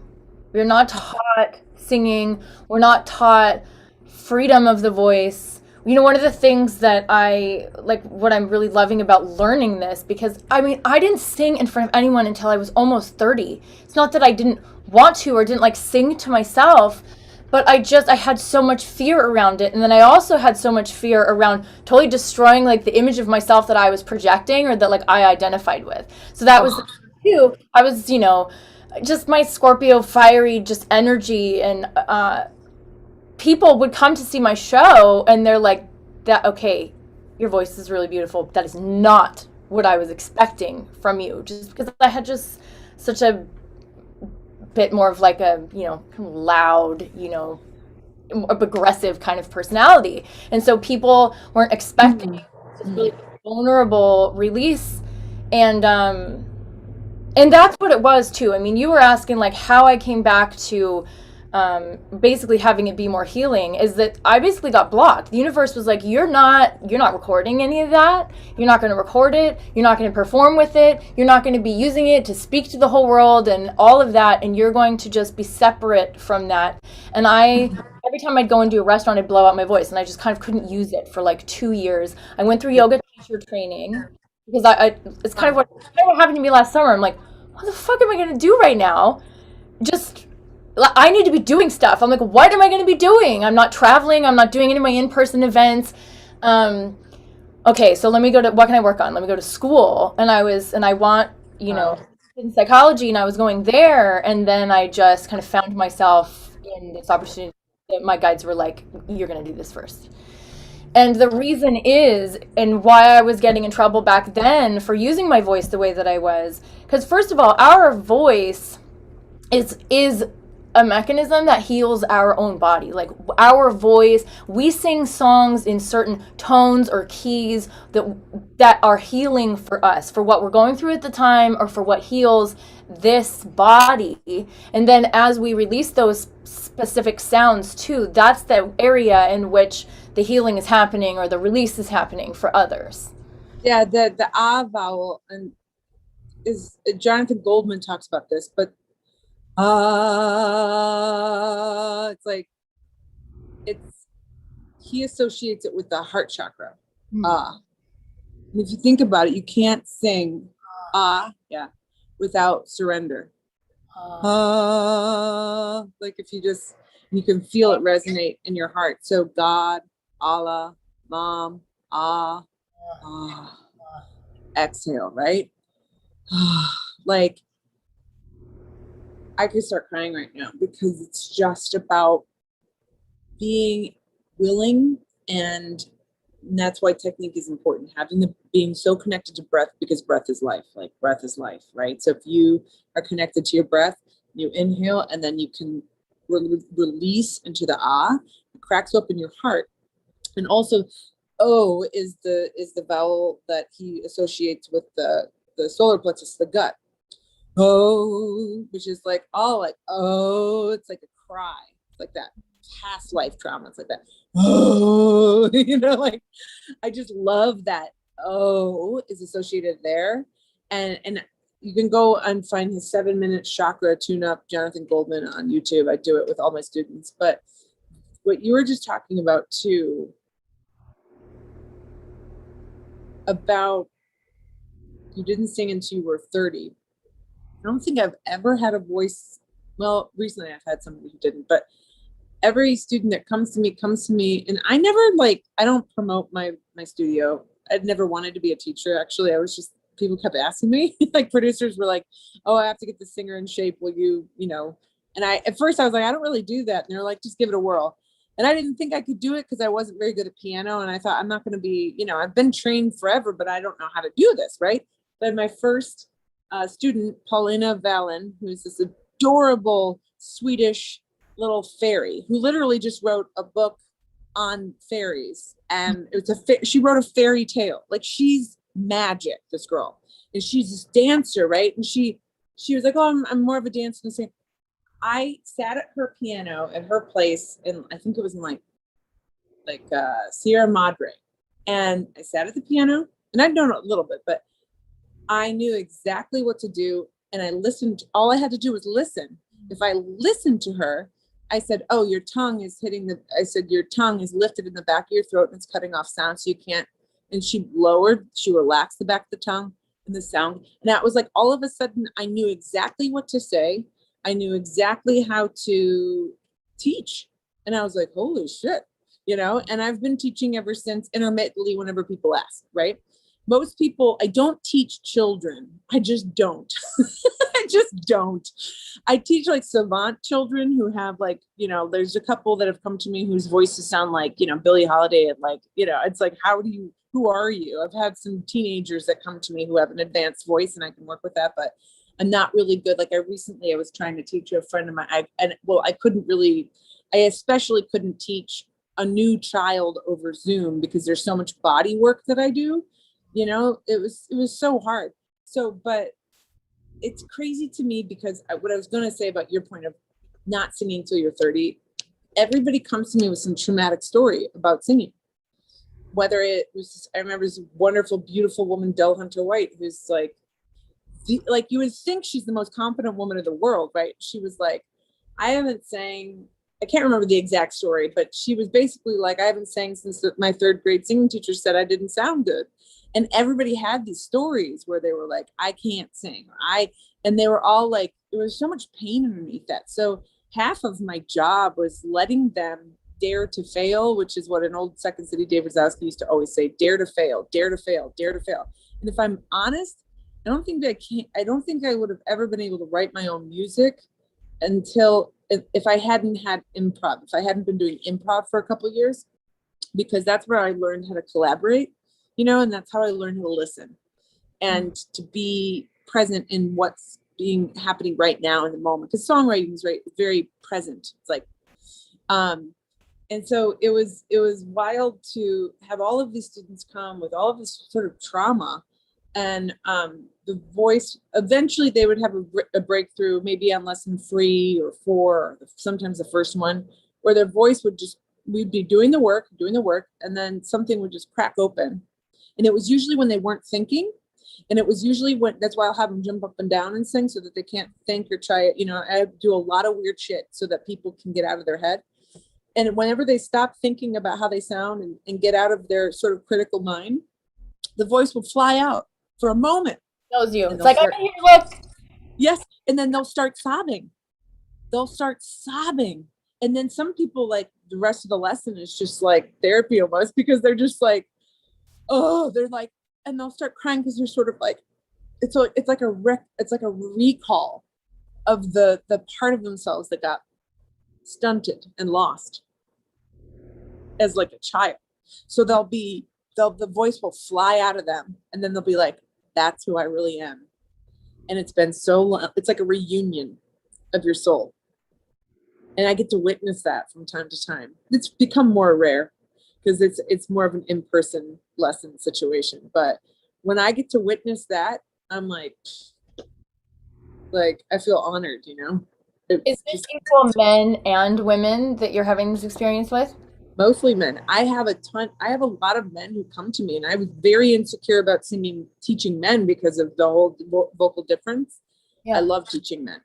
[SPEAKER 1] We're not taught singing. We're not taught freedom of the voice. You know, one of the things that I like, what I'm really loving about learning this, because I mean, I didn't sing in front of anyone until I was almost 30. It's not that I didn't want to or didn't like sing to myself, but I had so much fear around it. And then I also had so much fear around totally destroying like the image of myself that I was projecting or that like I identified with. So that was too. I was, you know, just my Scorpio fiery just energy, and people would come to see my show and they're like, that okay, your voice is really beautiful. That is not what I was expecting from you, just because I had just such a bit more of like a, you know, loud, you know, aggressive kind of personality. And so people weren't expecting this really vulnerable release. And that's what it was too. I mean, you were asking like how I came back to basically having it be more healing, is that I basically got blocked. The universe was like, you're not recording any of that. You're not going to record it. You're not going to perform with it. You're not going to be using it to speak to the whole world and all of that. And you're going to just be separate from that. And every time I'd go into a restaurant, I'd blow out my voice, and I just kind of couldn't use it for like 2 years. I went through yoga teacher training because it's kind of what happened to me last summer. I'm like, what the fuck am I going to do right now? Just, I need to be doing stuff. I'm like, what am I going to be doing? I'm not traveling. I'm not doing any of my in-person events. Okay, so let me go to, what can I work on? Let me go to school. And I want, you know, in psychology, and I was going there. And then I just kind of found myself in this opportunity that my guides were like, you're going to do this first. And the reason is, and why I was getting in trouble back then for using my voice the way that I was, because first of all, our voice is a mechanism that heals our own body. Like our voice, we sing songs in certain tones or keys that are healing for us, for what we're going through at the time, or for what heals this body. And then as we release those specific sounds too, that's the area in which the healing is happening or the release is happening for others.
[SPEAKER 3] Yeah, the ah vowel, and is Jonathan Goldman talks about this, but it's like he associates it with the heart chakra. And if you think about it, you can't sing without surrender. Like if you can feel it resonate in your heart. So God, Allah, Mom, exhale, right? Like I could start crying right now because it's just about being willing, and that's why technique is important. Being so connected to breath, because breath is life. Like breath is life, right? So if you are connected to your breath, you inhale, and then you can release into the it cracks open your heart. And also, O is the vowel that he associates with the solar plexus, the gut. Oh, which is like it's like a cry. It's like that past life trauma. It's like that. Oh, like I just love that O is associated there. And you can go and find his 7-minute chakra tune-up, Jonathan Goldman, on YouTube. I do it with all my students. But what you were just talking about too, about you didn't sing until you were 30. I don't think I've ever had a voice. Well, recently I've had somebody who didn't, but every student that comes to me, and I never I don't promote my studio. I'd never wanted to be a teacher. Actually, people kept asking me, like producers were like, oh, I have to get the singer in shape. Will you, and at first I was like, I don't really do that. And they're like, just give it a whirl. And I didn't think I could do it because I wasn't very good at piano. And I thought, I'm not going to be, I've been trained forever, but I don't know how to do this. Right. But my first student, Paulina Vallon, who's this adorable Swedish little fairy who literally just wrote a book on fairies, and she wrote a fairy tale. Like, she's magic, this girl, and she's this dancer, right? And she was like, oh, I'm more of a dancer than saying. I sat at her piano at her place, and I think it was in like Sierra Madre, And I sat at the piano, and I'd known a little bit, but I knew exactly what to do. And I listened. All I had to do was listen. If I listened to her, I said, oh, your tongue is your tongue is lifted in the back of your throat and it's cutting off sound. So you can't. And she relaxed the back of the tongue and the sound. And that was like, all of a sudden, I knew exactly what to say. I knew exactly how to teach. And I was like, holy shit, and I've been teaching ever since, intermittently whenever people ask, right? Most people, I don't teach children. I just don't. I just don't. I teach like savant children who have like, there's a couple that have come to me whose voices sound like, Billie Holiday, and like, it's like, who are you? I've had some teenagers that come to me who have an advanced voice, and I can work with that, but I'm not really good. Like I was trying to teach a friend of mine, I especially couldn't teach a new child over Zoom because there's so much body work that I do. It was so hard. So, but it's crazy to me because what I was going to say about your point of not singing till you're 30, everybody comes to me with some traumatic story about singing. Whether it was, I remember this wonderful, beautiful woman, Del Hunter White, who's like you would think she's the most confident woman in the world, right? She was like, I can't remember the exact story, but she was basically like, I haven't sang since my third grade singing teacher said I didn't sound good. And everybody had these stories where they were like, I can't sing. And they were all like, there was so much pain underneath that. So half of my job was letting them dare to fail, which is what an old Second City David Zowski used to always say, dare to fail, dare to fail, dare to fail. And if I'm honest, I don't think I would have ever been able to write my own music until if I hadn't had improv, if I hadn't been doing improv for a couple of years, because that's where I learned how to collaborate, and that's how I learned how to listen and to be present in what's happening right now in the moment. Because songwriting is very present. It's like, and so it was wild to have all of these students come with all of this sort of trauma, and the voice, eventually they would have a breakthrough, maybe on lesson 3 or 4, or sometimes the first one, where their voice we'd be doing the work, and then something would just crack open. And it was usually when they weren't thinking. And it was usually that's why I'll have them jump up and down and sing so that they can't think or try it. I do a lot of weird shit so that people can get out of their head. And whenever they stop thinking about how they sound and get out of their sort of critical mind, the voice will fly out for a moment.
[SPEAKER 1] Knows you. It's like, I'm here, look.
[SPEAKER 3] Yes. And then they'll start sobbing. And then some people, like, the rest of the lesson is just like therapy almost, because they're just like, oh, they're like, and they'll start crying because they're sort of like, it's like a recall of the part of themselves that got stunted and lost as like a child. So the voice will fly out of them, and then they'll be like, that's who I really am. And it's been so long. It's like a reunion of your soul. And I get to witness that from time to time. It's become more rare because it's more of an in-person lesson situation. But when I get to witness that, I'm like I feel honored,
[SPEAKER 1] Is this equal men and women that you're having this experience with?
[SPEAKER 3] Mostly men. I have a lot of men who come to me, and I was very insecure about teaching men because of the whole vocal difference. Yeah. I love teaching men.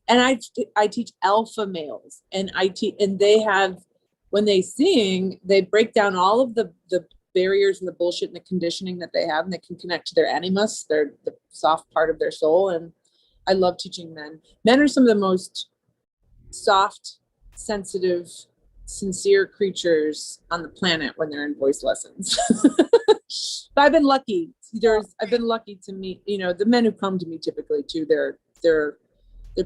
[SPEAKER 3] And I teach alpha males, and and they have, when they sing, they break down all of the barriers and the bullshit and the conditioning that they have, and they can connect to their animus, the soft part of their soul. And I love teaching men. Men are some of the most soft, sensitive, sincere creatures on the planet when they're in voice lessons. But I've been lucky. I've been lucky to meet, the men who come to me typically too. They're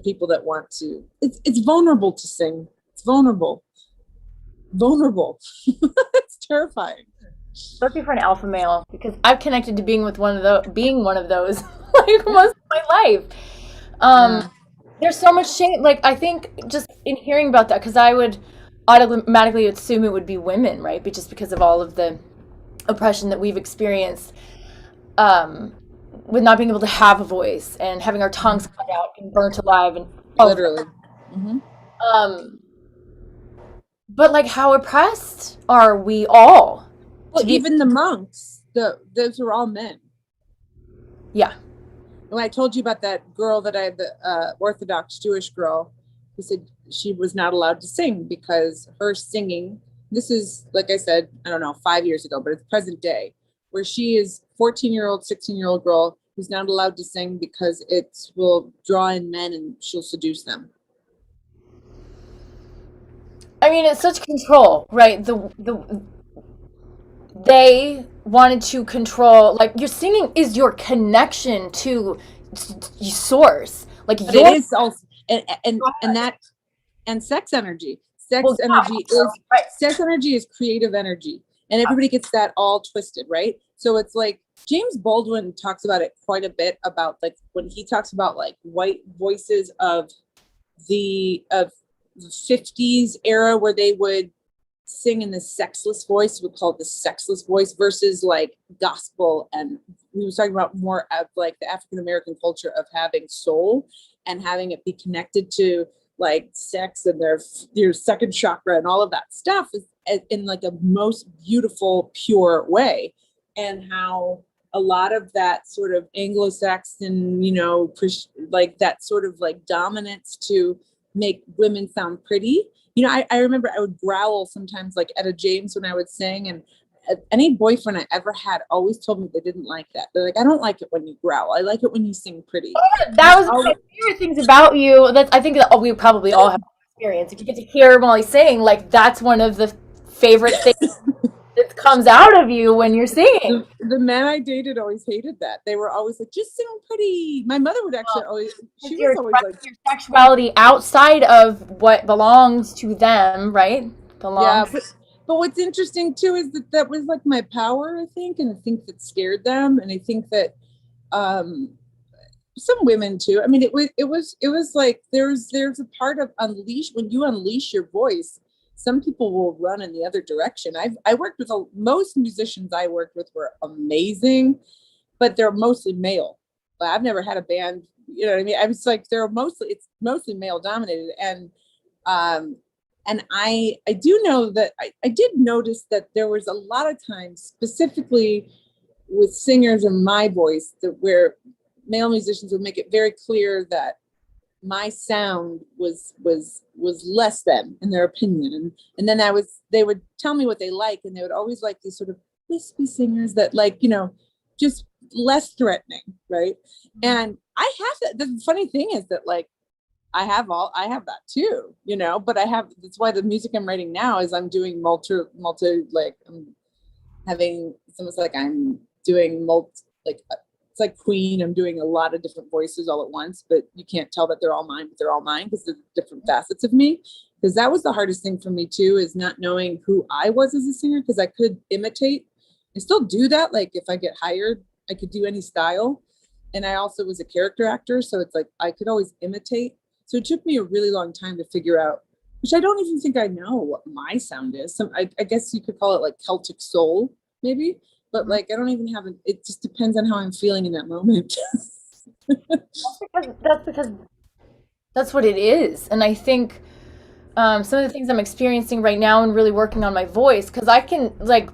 [SPEAKER 3] people that want to. It's vulnerable to sing. It's vulnerable. It's terrifying.
[SPEAKER 1] Especially for an alpha male, because I've connected to being one of those like most of my life. There's so much shame. Like, I think just in hearing about that, because I would automatically assume it would be women, right? But just because of all of the oppression that we've experienced, with not being able to have a voice and having our tongues cut out and burnt alive, and
[SPEAKER 3] literally.
[SPEAKER 1] But like, how oppressed are we all?
[SPEAKER 3] even the monks, those were all men.
[SPEAKER 1] Yeah.
[SPEAKER 3] When I told you about that girl that I had, the Orthodox Jewish girl, who said she was not allowed to sing because her singing, this is, like I said, I don't know, 5 years ago, but it's present day, where she is 14-year-old, 16-year-old girl who's not allowed to sing because it will draw in men and she'll seduce them.
[SPEAKER 1] I mean, it's such control, right? They wanted to control, like, your singing is your connection to source. Like,
[SPEAKER 3] but it is also, and sex energy. Sex energy is creative energy. And everybody gets that all twisted, right? So it's like James Baldwin talks about it quite a bit, about like when he talks about like white voices of the 50s era, where they would sing in the sexless voice, we call it the sexless voice, versus like gospel. And we were talking about more of like the African American culture of having soul and having it be connected to like sex and their second chakra and all of that stuff is in like a most beautiful, pure way. And how a lot of that sort of Anglo-Saxon, like that sort of like dominance to make women sound pretty. I remember I would growl sometimes like at a James when I would sing, and any boyfriend I ever had always told me they didn't like that. They're like, I don't like it when you growl. I like it when you sing pretty.
[SPEAKER 1] That was one of my favorite things about you. I think that we probably all have experience. If you get to hear Molly sing, like that's one of the favorite things that comes out of you when you're singing.
[SPEAKER 3] The men I dated always hated that. They were always like, just sing pretty. My mother would actually she was always like,
[SPEAKER 1] your sexuality outside of what belongs to them, right?
[SPEAKER 3] But what's interesting too is that was like my power, I think, and I think that scared them, and I think that some women too. I mean, it was like there's a part of when you unleash your voice, some people will run in the other direction. I worked with most musicians I worked with were amazing, but they're mostly male. I've never had a band, you know what I mean? I was like, it's mostly male dominated. And I do know that I did notice that there was a lot of times, specifically with singers in my voice, where male musicians would make it very clear that my sound was less than, in their opinion. And then they would tell me what they like, and they would always like these sort of wispy singers that like, just less threatening, right? And I have that. The funny thing is that like I have that too, but that's why the music I'm writing now is I'm doing multi, like I'm having, it's almost like I'm doing it's like Queen. I'm doing a lot of different voices all at once, but you can't tell that they're all mine, but they're all mine because they're different facets of me. Because that was the hardest thing for me too, is not knowing who I was as a singer, because I could imitate. I still do that. Like if I get hired, I could do any style. And I also was a character actor. So it's like, I could always imitate. So it took me a really long time to figure out, which I don't even think I know what my sound is. I guess you could call it like Celtic soul, maybe. But like, I don't even have it just depends on how I'm feeling in that moment.
[SPEAKER 1] That's because that's what it is. And I think some of the things I'm experiencing right now and really working on my voice, because I can like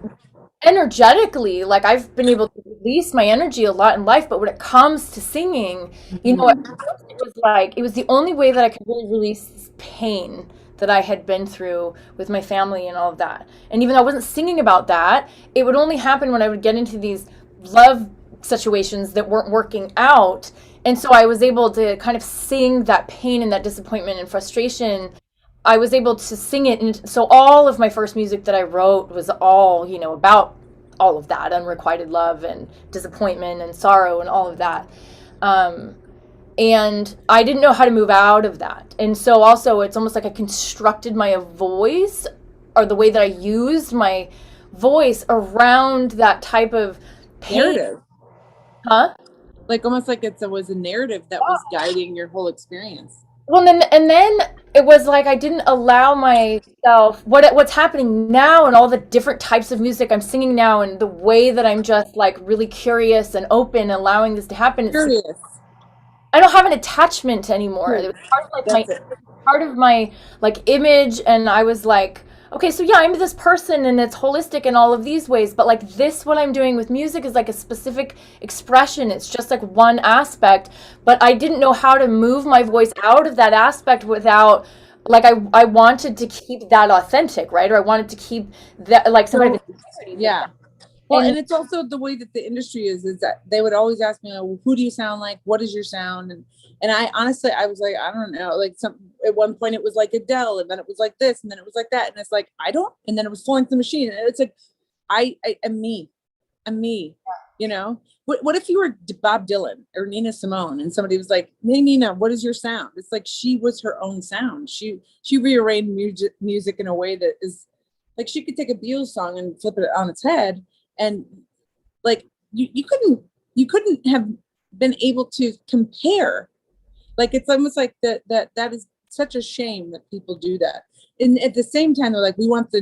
[SPEAKER 1] energetically, like I've been able to release my energy a lot in life, but when it comes to singing, it was the only way that I could really release pain that I had been through with my family and all of that. And even though I wasn't singing about that, it would only happen when I would get into these love situations that weren't working out. And so I was able to kind of sing that pain and that disappointment and frustration. I was able to sing it. And so all of my first music that I wrote was all, about all of that, unrequited love and disappointment and sorrow and all of that. And I didn't know how to move out of that. And so also it's almost like I constructed my voice, or the way that I used my voice around that type of pain.
[SPEAKER 3] Narrative.
[SPEAKER 1] Huh?
[SPEAKER 3] Like almost like it was a narrative that was guiding your whole experience.
[SPEAKER 1] Well, then it was like I didn't allow myself what's happening now, and all the different types of music I'm singing now, and the way that I'm just like really curious and open, allowing this to happen.
[SPEAKER 3] Curious.
[SPEAKER 1] I don't have an attachment anymore. It was part of my like image, and I was like, okay, so yeah, I'm this person and it's holistic in all of these ways, but like this, what I'm doing with music is like a specific expression. It's just like one aspect, but I didn't know how to move my voice out of that aspect without, like, I wanted to keep that authentic, right? Or I wanted to keep that, like, some kind of integrity.
[SPEAKER 3] Yeah. Well,
[SPEAKER 1] And
[SPEAKER 3] and it's also the way that the industry is that they would always ask me, well, who do you sound like? What is your sound? And I honestly, I was like, I don't know. Like at one point it was like Adele, and then it was like this, and then it was like that. And it's like, I don't, and then it was Florence the Machine. And it's like, I am me. I'm me, you know? What if you were Bob Dylan or Nina Simone and somebody was like, hey, Nina, what is your sound? It's like, she was her own sound. She rearranged music in a way that is like, she could take a Beatles song and flip it on its head. And like, you couldn't have been able to compare. Like, it's almost like that is such a shame that people do that. And at the same time, they're like, we want the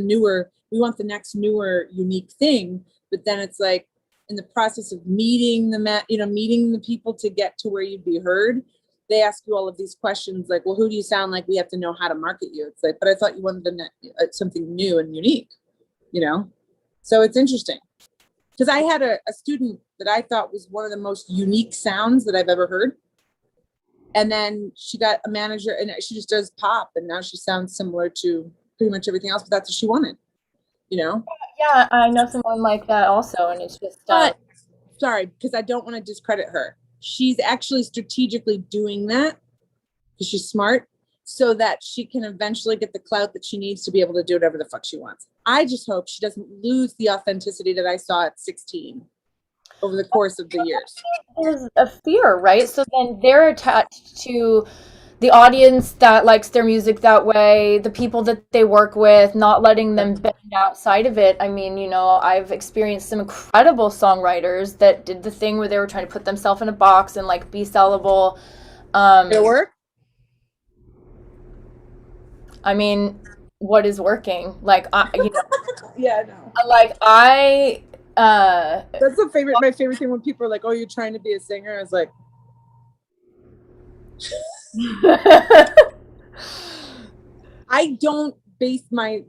[SPEAKER 3] next newer, unique thing. But then it's like, in the process of meeting the people to get to where you'd be heard, they ask you all of these questions like, well, who do you sound like? We have to know how to market you. It's like, but I thought you wanted something new and unique, you know? So it's interesting. Because I had a student that I thought was one of the most unique sounds that I've ever heard. And then she got a manager and she just does pop. And now she sounds similar to pretty much everything else, but that's what she wanted, you know?
[SPEAKER 1] yeah, I know someone like that also, and it's just
[SPEAKER 3] But sorry, because I don't want to discredit her. She's actually strategically doing that because she's smart, so that she can eventually get the clout that she needs to be able to do whatever the fuck she wants. I just hope she doesn't lose the authenticity that I saw at 16 over the course of the years.
[SPEAKER 1] there's a fear, right? So then they're attached to the audience that likes their music that way, the people that they work with, not letting them bend outside of it. I mean, I've experienced some incredible songwriters that did the thing where they were trying to put themselves in a box and like be sellable.
[SPEAKER 3] Did it work?
[SPEAKER 1] I mean, what is working? Like,
[SPEAKER 3] Yeah, I know.
[SPEAKER 1] like
[SPEAKER 3] That's my favorite thing when people are like, oh, you're trying to be a singer. I was like, I don't base my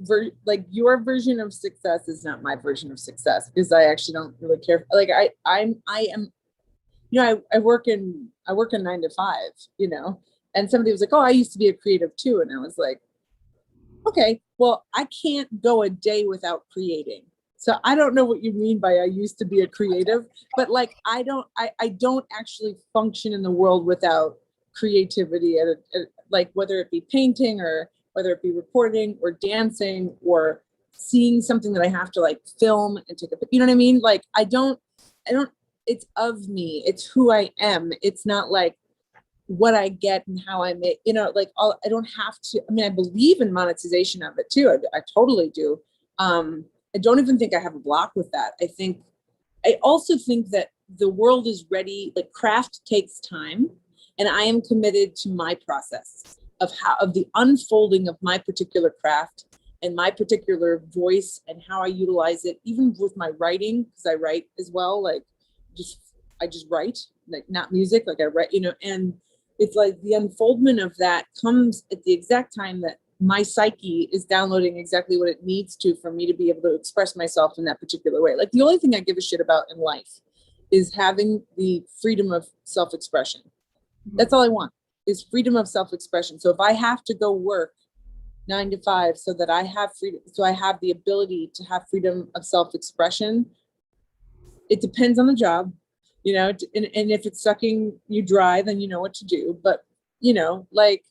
[SPEAKER 3] your version of success is not my version of success, because I actually don't really care. Like I am, I work in 9 to 5, and somebody was like, oh, I used to be a creative too. And I was like, okay, well, I can't go a day without creating. So I don't know what you mean by I used to be a creative, but like, I don't actually function in the world without creativity, and like whether it be painting or whether it be recording or dancing or seeing something that I have to like film and take a, you know what I mean? Like, I don't, it's of me. It's who I am. It's not like what I get and how I make, I don't have to, I mean, I believe in monetization of it too. I totally do. I don't even think I have a block with that. I also think that the world is ready. Like, craft takes time, and I am committed to my process of the unfolding of my particular craft and my particular voice and how I utilize it, even with my writing, because I write as well. Like, I just write, like, not music, like I write, and it's like the unfoldment of that comes at the exact time that my psyche is downloading exactly what it needs to for me to be able to express myself in that particular way. Like, the only thing I give a shit about in life is having the freedom of self-expression. That's all I want, is freedom of self-expression. So if I have to go work 9 to 5 so that I have freedom, so I have the ability to have freedom of self-expression, it depends on the job, and if it's sucking you dry, then you know what to do. But, like,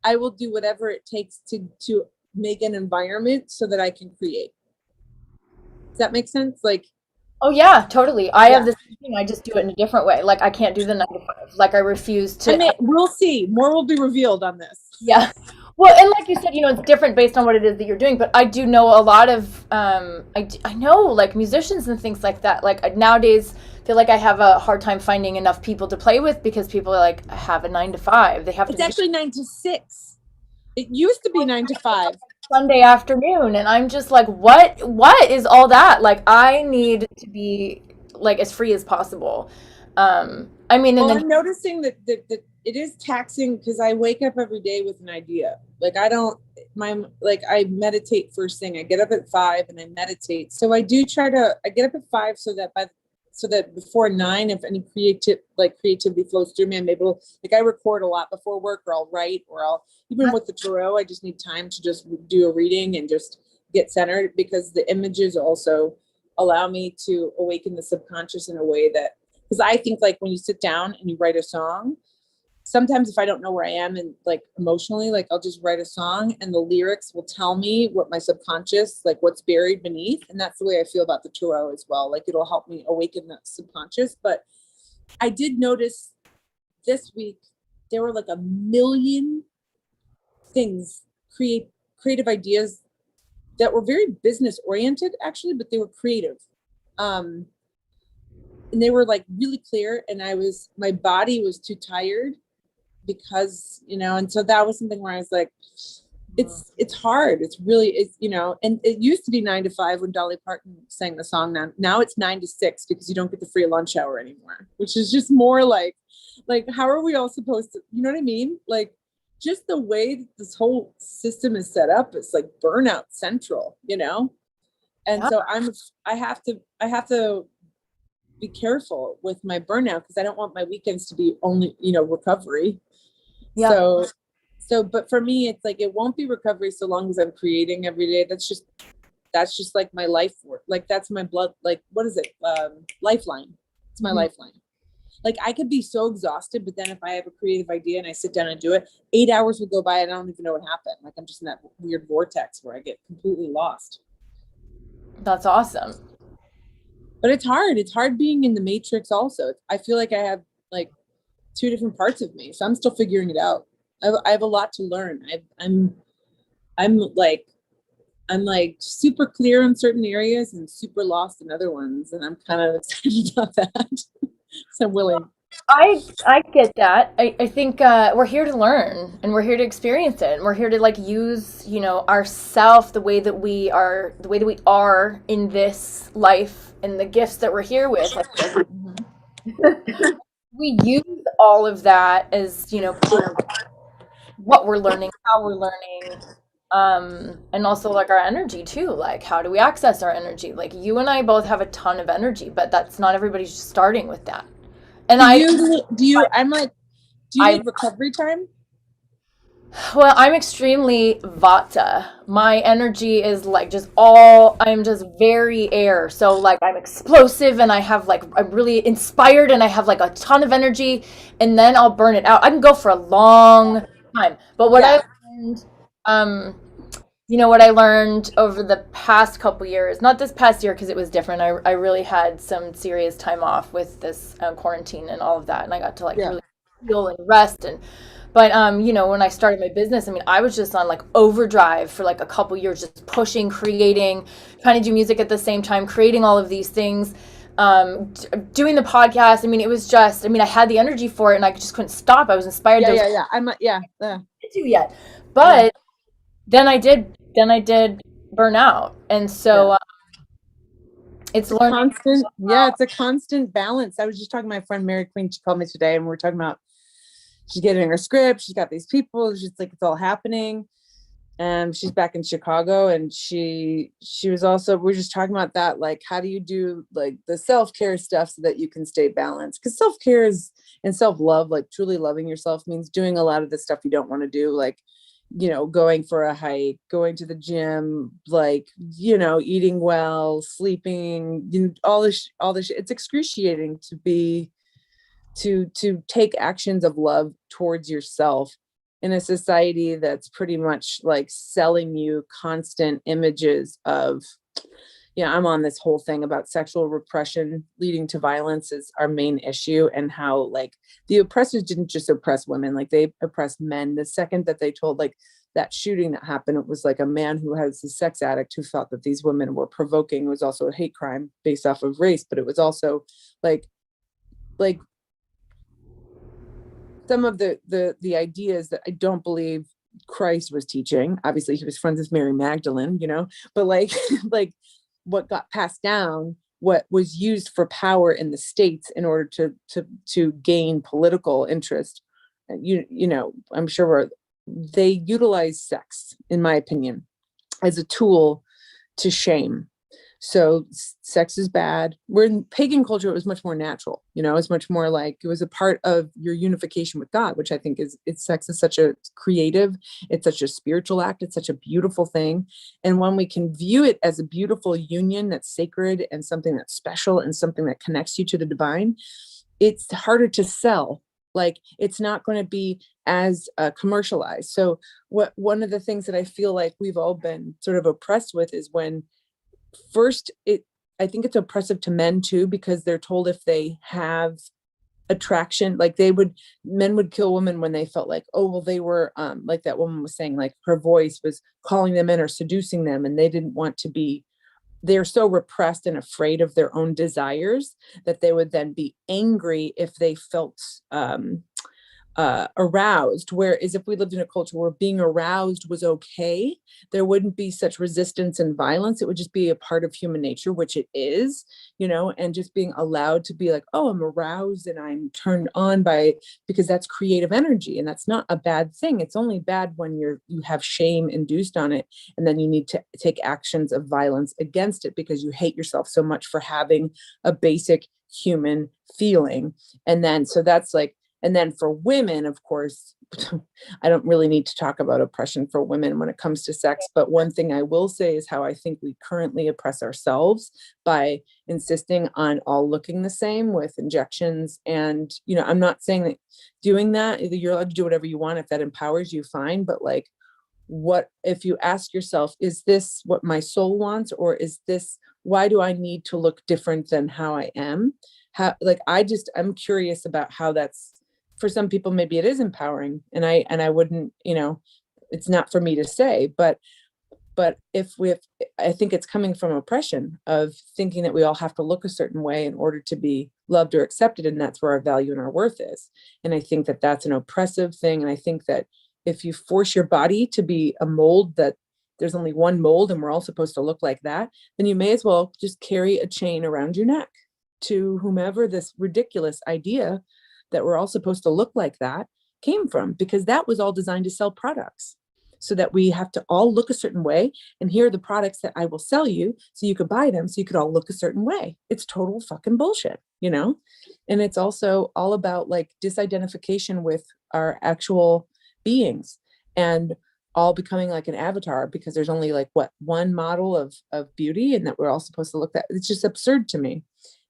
[SPEAKER 3] I will do whatever it takes to make an environment so that I can create. Does that make sense? Like,
[SPEAKER 1] oh yeah, totally. I have this thing. I just do it in a different way. Like, I can't do the 9 to 5. Like, I refuse to.
[SPEAKER 3] I mean, we'll see. More will be revealed on this.
[SPEAKER 1] Yeah. Well, and like you said, it's different based on what it is that you're doing. But I do know a lot of, I know like musicians and things like that. Like, nowadays, feel like I have a hard time finding enough people to play with, because people are like, I have a 9 to 5. They have
[SPEAKER 3] It's actually 9 to 6. It used to be 9 to 5.
[SPEAKER 1] Sunday afternoon, and I'm just like, what is all that? Like, I need to be like as free as possible. I mean, and then
[SPEAKER 3] I'm noticing that it is taxing, because I wake up every day with an idea. Like, I don't, I meditate first thing. I get up at 5 and I meditate. So I get up at 5 so that before 9, if any creativity flows through me, I'm able, I record a lot before work, or I'll write, or even with the tarot, I just need time to just do a reading and just get centered, because the images also allow me to awaken the subconscious in a way that, because I think when you sit down and you write a song, sometimes if I don't know where I am and emotionally, I'll just write a song and the lyrics will tell me what my subconscious, what's buried beneath. And that's the way I feel about the tarot as well. It'll help me awaken that subconscious. But I did notice this week, there were a million things, creative ideas that were very business oriented actually, but they were creative. And they were really clear. And my body was too tired, because and so that was something where I was it's hard, it's and it used to be 9 to 5 when Dolly Parton sang the song. Now it's 9 to 6, because you don't get the free lunch hour anymore, which is just more how are we all supposed to, you know what I mean, just the way that this whole system is set up, it's burnout central, and
[SPEAKER 1] Yeah.
[SPEAKER 3] So I have to be careful with my burnout, because I don't want my weekends to be only recovery.
[SPEAKER 1] Yeah.
[SPEAKER 3] So but for me, it's it won't be recovery so long as I'm creating every day. That's just my life work. That's my blood, what is it, lifeline. It's my lifeline. I could be so exhausted, but then if I have a creative idea and I sit down and do it, 8 hours will go by and I don't even know what happened. I'm just in that weird vortex where I get completely lost.
[SPEAKER 1] That's awesome.
[SPEAKER 3] But it's hard being in the matrix also. I feel I have 2 different parts of me, so I'm still figuring it out. I have a lot to learn. I'm super clear in certain areas and super lost in other ones, and I'm kind of excited about that. So I'm willing.
[SPEAKER 1] I get that. I think we're here to learn, and we're here to experience it, and we're here to use ourself the way that we are in this life, and the gifts that we're here with. We use all of that as part of what we're learning, how we're learning, and also our energy too. How do we access our energy? You and I both have a ton of energy, but that's not everybody's starting with that. And
[SPEAKER 3] do you need recovery time?
[SPEAKER 1] Well, I'm extremely Vata. My energy is I'm just very air. So I'm explosive, and I have I'm really inspired, and I have a ton of energy, and then I'll burn it out. I can go for a long time. But what I learned, what I learned over the past couple years, not this past year because it was different. I really had some serious time off with this quarantine and all of that, and I got to really heal and rest. But when I started my business, I was just on overdrive for a couple years, just pushing, creating, trying to do music at the same time, creating all of these things, doing the podcast. It was just, I had the energy for it, and I just couldn't stop. I was inspired.
[SPEAKER 3] I'm
[SPEAKER 1] do yet, but then I did burn out, and so it's learning.
[SPEAKER 3] It's a constant balance. I was just talking to my friend Mary Queen. She called me today, and we were talking about, she's getting her script. She's got these people. She's it's all happening. And she's back in Chicago, and she was also, we're just talking about that. How do you do the self-care stuff so that you can stay balanced? Because self-care is, and self-love, truly loving yourself means doing a lot of the stuff you don't want to do. Going for a hike, going to the gym, eating well, sleeping, all this. It's excruciating to take actions of love towards yourself in a society that's pretty much selling you constant images of, I'm on this whole thing about sexual repression leading to violence is our main issue, and how the oppressors didn't just oppress women, they oppressed men. The second that they told that shooting that happened, it was a man who was a sex addict who thought that these women were provoking. It was also a hate crime based off of race, but it was also some of the ideas that I don't believe Christ was teaching. Obviously he was friends with Mary Magdalene, but what got passed down, what was used for power in the States in order to gain political interest. I'm sure
[SPEAKER 2] they utilize sex, in my opinion, as a tool to shame. So sex is bad. We're in pagan culture. It was much more natural. It's much more like it was a part of your unification with God, which I think sex is such a creative, it's such a spiritual act. It's such a beautiful thing. And when we can view it as a beautiful union that's sacred and something that's special and something that connects you to the divine, it's harder to sell. Like it's not going to be as commercialized. So one of the things that I feel like we've all been sort of oppressed with is when first I think it's oppressive to men too, because they're told if they have attraction, like men would kill women when they felt like, oh, well, they were like that woman was saying, like her voice was calling them in or seducing them, and they didn't want to be, they're so repressed and afraid of their own desires that they would then be angry if they felt aroused. Whereas if we lived in a culture where being aroused was okay, there wouldn't be such resistance and violence. It would just be a part of human nature, which it is, and just being allowed to be like, oh, I'm aroused and I'm turned on by, because that's creative energy. And that's not a bad thing. It's only bad when you have shame induced on it. And then you need to take actions of violence against it because you hate yourself so much for having a basic human feeling. And then, so that's like, and then for women, of course, I don't really need to talk about oppression for women when it comes to sex. But one thing I will say is how I think we currently oppress ourselves by insisting on all looking the same with injections. And, I'm not saying that doing that, you're allowed to do whatever you want. If that empowers you, fine. But like, what if you ask yourself, is this what my soul wants? Or is this, why do I need to look different than how I am? I'm curious about how that's, for some people, maybe it is empowering, and I wouldn't, it's not for me to say, but I think it's coming from oppression of thinking that we all have to look a certain way in order to be loved or accepted. And that's where our value and our worth is. And I think that that's an oppressive thing. And I think that if you force your body to be a mold, that there's only one mold and we're all supposed to look like that, then you may as well just carry a chain around your neck to whomever this ridiculous idea that we're all supposed to look like that came from, because that was all designed to sell products, so that we have to all look a certain way. And here are the products that I will sell you so you could buy them so you could all look a certain way. It's total fucking bullshit, And it's also all about like disidentification with our actual beings and all becoming like an avatar, because there's only like one model of beauty, and that we're all supposed to look that. It's just absurd to me.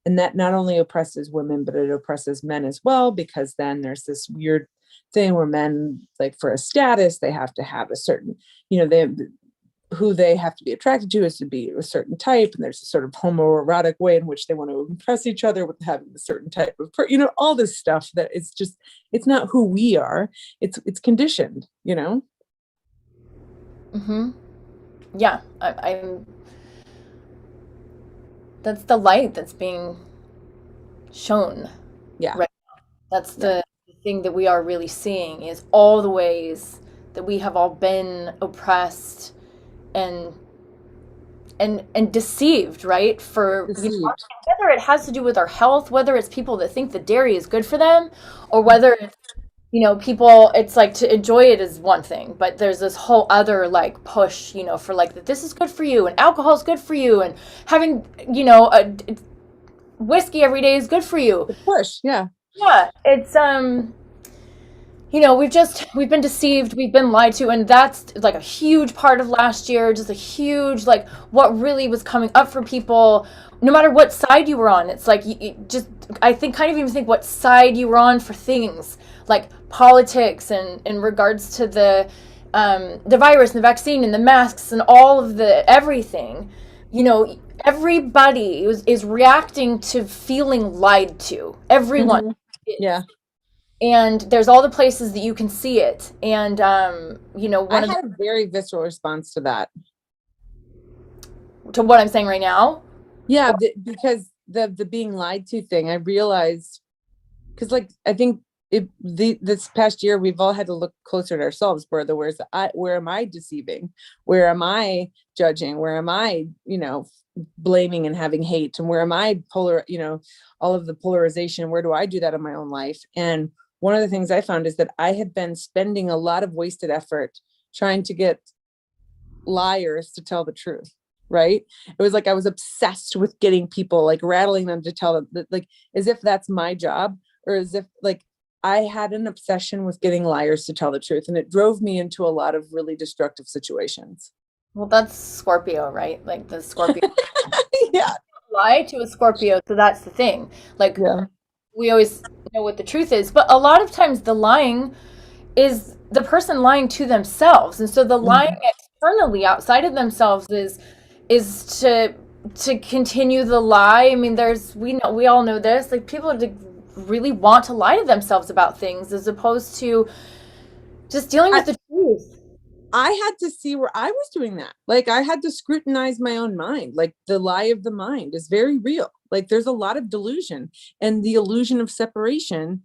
[SPEAKER 2] And that not only oppresses women, but it oppresses men as well, because then there's this weird thing where men, like for a status, they have to have a certain, who they have to be attracted to is to be a certain type. And there's a sort of homoerotic way in which they want to impress each other with having a certain type of, all this stuff that it's just, it's not who we are. It's conditioned,
[SPEAKER 1] Mm-hmm. Yeah. I'm that's the light that's being shown.
[SPEAKER 2] Yeah.
[SPEAKER 1] Right now. That's the thing that we are really seeing, is all the ways that we have all been oppressed and deceived, right? Whether it has to do with our health, whether it's people that think that dairy is good for them, or whether it's, people, it's like to enjoy it is one thing, but there's this whole other like push, for like that this is good for you and alcohol is good for you and having, whiskey every day is good for you.
[SPEAKER 2] The push, yeah.
[SPEAKER 1] Yeah, it's we've been deceived, we've been lied to, and that's like a huge part of last year, just a huge, like, what really was coming up for people, no matter what side you were on. It's like, I think, kind of even think what side you were on for things, like politics and in regards to the virus and the vaccine and the masks and all of the everything, everybody is reacting to feeling lied to. Everyone.
[SPEAKER 2] Mm-hmm. Yeah.
[SPEAKER 1] And there's all the places that you can see it. And, I
[SPEAKER 2] had a very visceral response to that.
[SPEAKER 1] To what I'm saying right now?
[SPEAKER 2] Yeah, because the being lied to thing, I realized, because like, I think this past year, we've all had to look closer at ourselves. Where am I deceiving? Where am I judging? Where am I, blaming and having hate? And where am I all of the polarization? Where do I do that in my own life? And one of the things I found is that I had been spending a lot of wasted effort trying to get liars to tell the truth. Right. It was like I was obsessed with getting people, like rattling them to tell them that, like, as if that's my job, or as if like I had an obsession with getting liars to tell the truth. And it drove me into a lot of really destructive situations.
[SPEAKER 1] Well, that's Scorpio, right? Like the Scorpio.
[SPEAKER 2] Yeah.
[SPEAKER 1] Lie to a Scorpio. So that's the thing. Like,
[SPEAKER 2] Yeah.
[SPEAKER 1] we always know what the truth is, but a lot of times the lying is the person lying to themselves. And so the lying externally outside of themselves is to continue the lie. I mean, we all know this, like people really want to lie to themselves about things as opposed to just dealing with the truth.
[SPEAKER 2] I had to see where I was doing that. Like I had to scrutinize my own mind. Like the lie of the mind is very real. Like there's a lot of delusion, and the illusion of separation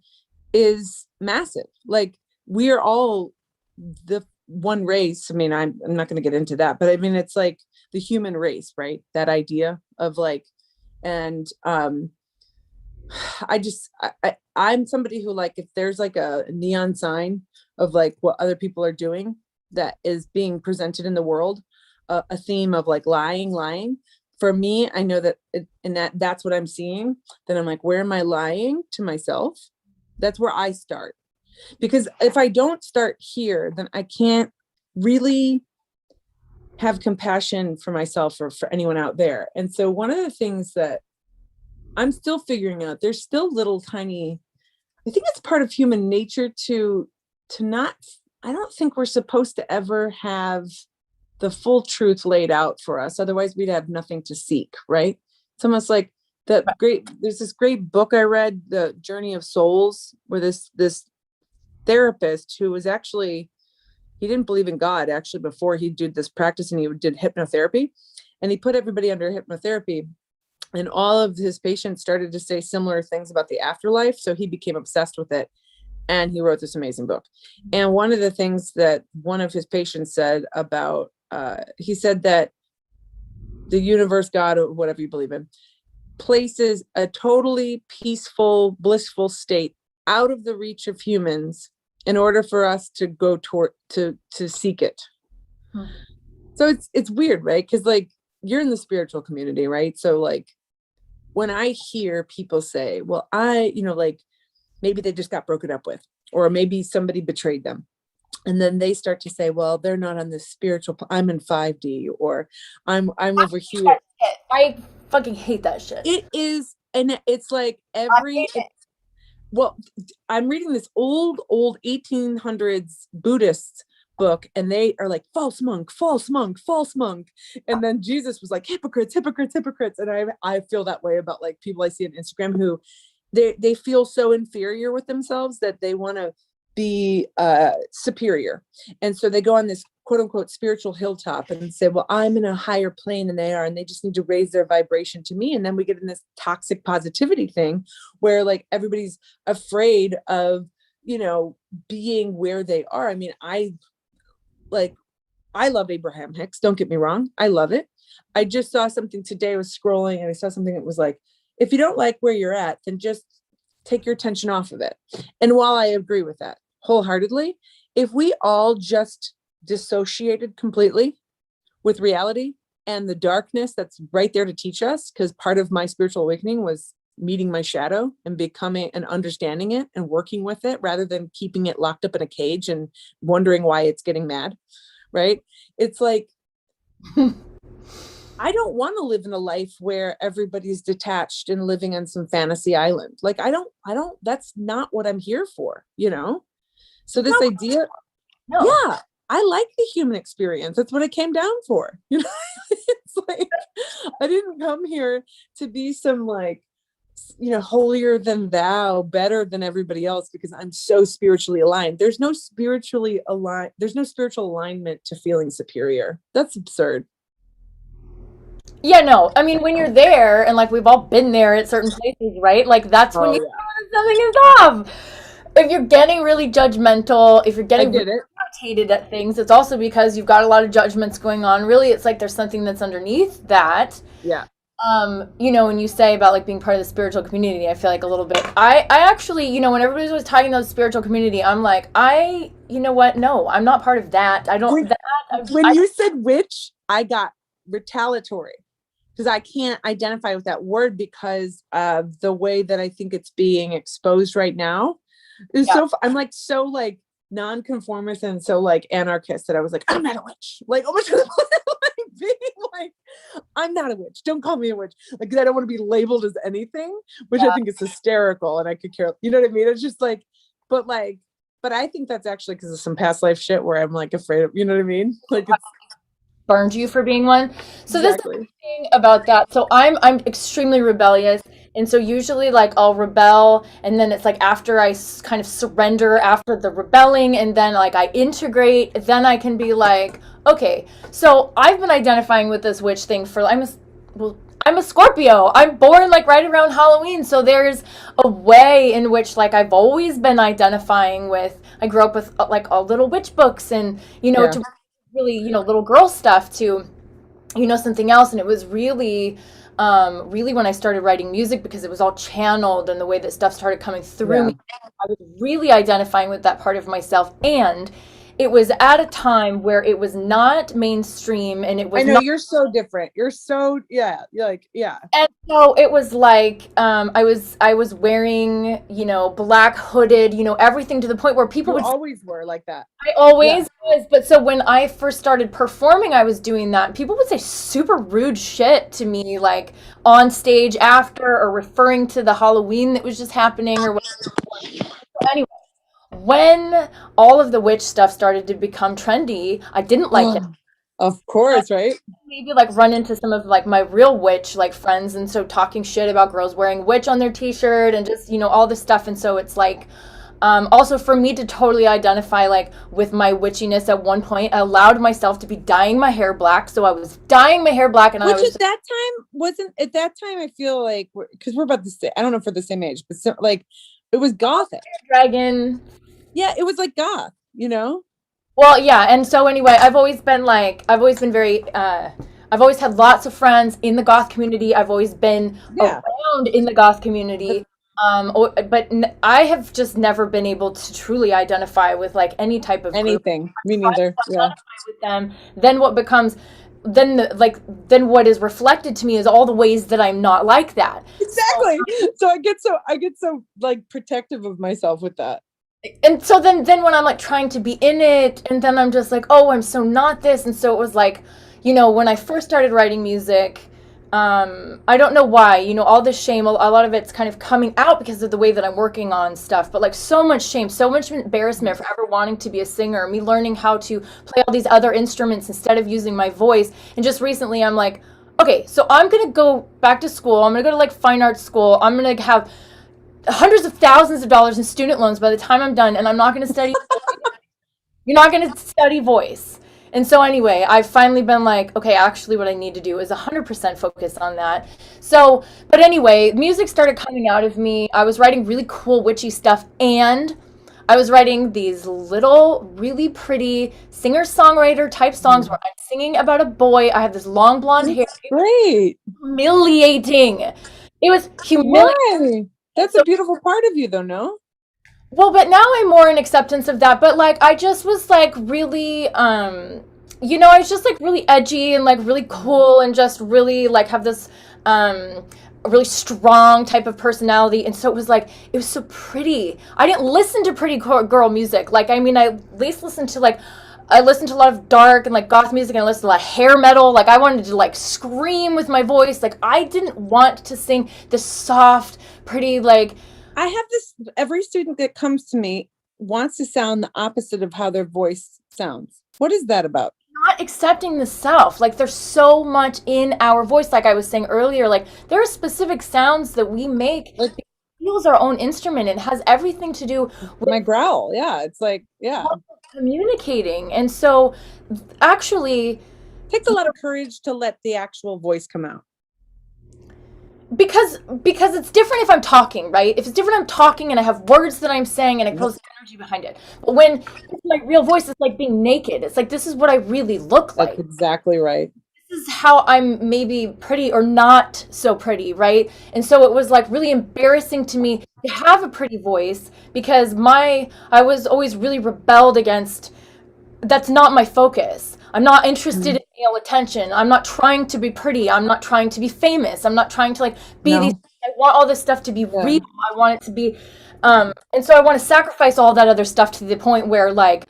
[SPEAKER 2] is massive. Like we are all the one race. I mean, I'm not going to get into that, but I mean, it's like the human race, right? That idea of like, and I'm somebody who, like, if there's like a neon sign of like what other people are doing that is being presented in the world, a theme of like lying for me, I know that that's what I'm seeing. Then I'm like, where am I lying to myself? That's where I start, because if I don't start here, then I can't really have compassion for myself or for anyone out there. And so one of the things that I'm still figuring out, there's still little tiny, I think it's part of human nature to not, I don't think we're supposed to ever have the full truth laid out for us. Otherwise we'd have nothing to seek, right? It's almost like there's this great book I read, The Journey of Souls, where this therapist who was actually, he didn't believe in God actually before he did this practice, and he did hypnotherapy, and he put everybody under hypnotherapy, and all of his patients started to say similar things about the afterlife. So he became obsessed with it, and he wrote this amazing book. And one of the things that one of his patients said about, he said that the universe, God, or whatever you believe in, places a totally peaceful, blissful state out of the reach of humans in order for us to go toward to seek it. So it's weird, right? Because like you're in the spiritual community, right? So like when I hear people say, well, like maybe they just got broken up with, or maybe somebody betrayed them, and then they start to say, well, they're not on the spiritual, I'm in 5D, or I'm over here.
[SPEAKER 1] I fucking hate that shit.
[SPEAKER 2] It is, and it's like well, I'm reading this old 1800s Buddhist book, and they are like, false monk, false monk, false monk. And then Jesus was like, hypocrites, hypocrites, hypocrites. And I feel that way about like people I see on Instagram who they feel so inferior with themselves that they want to be superior. And so they go on this quote unquote spiritual hilltop and say, well, I'm in a higher plane than they are, and they just need to raise their vibration to me. And then we get in this toxic positivity thing where like everybody's afraid of, being where they are. I mean, I love Abraham Hicks. Don't get me wrong. I love it. I just saw something today. I was scrolling and I saw something that was like, if you don't like where you're at, then just take your attention off of it. And while I agree with that wholeheartedly, if we all just dissociated completely with reality and the darkness that's right there to teach us, because part of my spiritual awakening was meeting my shadow and becoming and understanding it and working with it rather than keeping it locked up in a cage and wondering why it's getting mad, right? It's like, I don't want to live in a life where everybody's detached and living on some fantasy island. Like, I don't, that's not what I'm here for, So this idea, yeah, I like the human experience. That's what I came down for. It's like, I didn't come here to be some like, holier than thou, better than everybody else because I'm so spiritually aligned. There's no spiritual alignment to feeling superior. That's absurd.
[SPEAKER 1] Yeah, no. I mean, when you're there, and like we've all been there at certain places, right? Like that's when you know something is off. If you're getting really judgmental, if you're getting really irritated at things, it's also because you've got a lot of judgments going on. Really, it's like there's something that's underneath that.
[SPEAKER 2] Yeah.
[SPEAKER 1] You know, when you say about like being part of the spiritual community, I feel like a little bit. I actually, you know, when everybody was talking about the spiritual community, I'm like, you know what? No, I'm not part of that. I don't.
[SPEAKER 3] When you said witch, I got retaliatory because I can't identify with that word because of the way that I think it's being exposed right now. It's I'm like so like non-conformist and so like anarchist that I was like, I'm not a witch. Like, oh my God, like being like, I'm not a witch. Don't call me a witch. Like, 'cause I don't want to be labeled as anything, which I think is hysterical. And I could care, you know what I mean? It's just like, but I think that's actually because of some past life shit where I'm like afraid of, you know what I mean? Like it's
[SPEAKER 1] burned you for being one. So
[SPEAKER 3] exactly.
[SPEAKER 1] This is the thing about that. So I'm extremely rebellious. And so usually like I'll rebel and then it's like after I kind of surrender after the rebelling and then like I integrate, then I can be like, okay, so I've been identifying with this witch thing for I'm a Scorpio. I'm born like right around Halloween. So there's a way in which like I've always been identifying with, I grew up with like all little witch books and, you know, to really, you know, little girl stuff to, you know, something else. And it was really when I started writing music because it was all channeled and the way that stuff started coming through me, I was really identifying with that part of myself. And it was at a time where it was not mainstream and it was
[SPEAKER 3] I know you're so different. You're so
[SPEAKER 1] And so it was like I was wearing, you know, black hooded, you know, everything to the point where people
[SPEAKER 3] always were like that.
[SPEAKER 1] I always was, but so when I first started performing, I was doing that. People would say super rude shit to me, like on stage after or referring to the Halloween that was just happening or whatever. Anyway, when all of the witch stuff started to become trendy, I didn't like it.
[SPEAKER 3] Of course, right?
[SPEAKER 1] Maybe like run into some of like my real witch like friends and so talking shit about girls wearing witch on their t-shirt and just, you know, all this stuff. And so it's like also for me to totally identify like with my witchiness at one point, I allowed myself to be dyeing my hair black. So I was dyeing my hair black and
[SPEAKER 3] which
[SPEAKER 1] I was
[SPEAKER 3] at that time wasn't at that time I feel like because we're about the same, I don't know if we're the same age, but so, like it was gothic.
[SPEAKER 1] Dragon.
[SPEAKER 3] Yeah, it was like goth, you know?
[SPEAKER 1] Well, yeah, and so anyway, I've always been very, I've always had lots of friends in the goth community. I've always been around in the goth community, but I have just never been able to truly identify with like any type of
[SPEAKER 3] anything.
[SPEAKER 1] Group.
[SPEAKER 3] Me neither. Yeah.
[SPEAKER 1] With them, then what becomes, then what is reflected to me is all the ways that I'm not like that.
[SPEAKER 3] Exactly. So I get so like protective of myself with that.
[SPEAKER 1] And so then when I'm like trying to be in it and then I'm just like, oh, I'm so not this. And so it was like, you know, when I first started writing music, I don't know why, you know, all this shame, a lot of it's kind of coming out because of the way that I'm working on stuff, but like so much shame, so much embarrassment for ever wanting to be a singer, me learning how to play all these other instruments instead of using my voice. And just recently I'm like, okay, so I'm going to go back to school. I'm going to go to like fine arts school. I'm going to have hundreds of thousands of dollars in student loans by the time I'm done, and I'm not going to study. You're not going to study voice. And so anyway, I've finally been like, okay, actually what I need to do is 100% focus on that. So, but anyway, music started coming out of me. I was writing really cool witchy stuff, and I was writing these little, really pretty singer-songwriter type songs where I'm singing about a boy. I have this long blonde hair.
[SPEAKER 3] Great.
[SPEAKER 1] Humiliating. It was humiliating.
[SPEAKER 3] Why? That's a beautiful part of you though, no?
[SPEAKER 1] Well, but now I'm more in acceptance of that. But like, I just was like really, you know, I was just like really edgy and like really cool and just really like have this, really strong type of personality. And so it was like, it was so pretty. I didn't listen to pretty girl music. Like, I mean, I at least listened to like, I listened to a lot of dark and like goth music and I listened to a lot of hair metal. Like I wanted to like scream with my voice. Like I didn't want to sing this soft, pretty, like.
[SPEAKER 3] I have this, every student that comes to me wants to sound the opposite of how their voice sounds. What is that about?
[SPEAKER 1] Not accepting the self. Like there's so much in our voice. Like I was saying earlier, like there are specific sounds that we make. Like it feels our own instrument. It has everything to do with
[SPEAKER 3] my growl. Yeah. It's like, yeah.
[SPEAKER 1] Communicating. And so actually
[SPEAKER 3] it takes a lot of courage to let the actual voice come out.
[SPEAKER 1] Because it's different if I'm talking, right? If it's different I'm talking and I have words that I'm saying and I put energy behind it. But when it's my real voice, it's like being naked. It's like, this is what I really look like.
[SPEAKER 3] That's exactly right.
[SPEAKER 1] this is how I'm maybe pretty or not so pretty, right? And so it was like really embarrassing to me to have a pretty voice because I was always really rebelled against that's not my focus. I'm not interested in male attention. I'm not trying to be pretty. I'm not trying to be famous. I'm not trying to like be these.
[SPEAKER 2] No.
[SPEAKER 1] I want all this stuff to be real. I want it to be, and so I want to sacrifice all that other stuff to the point where like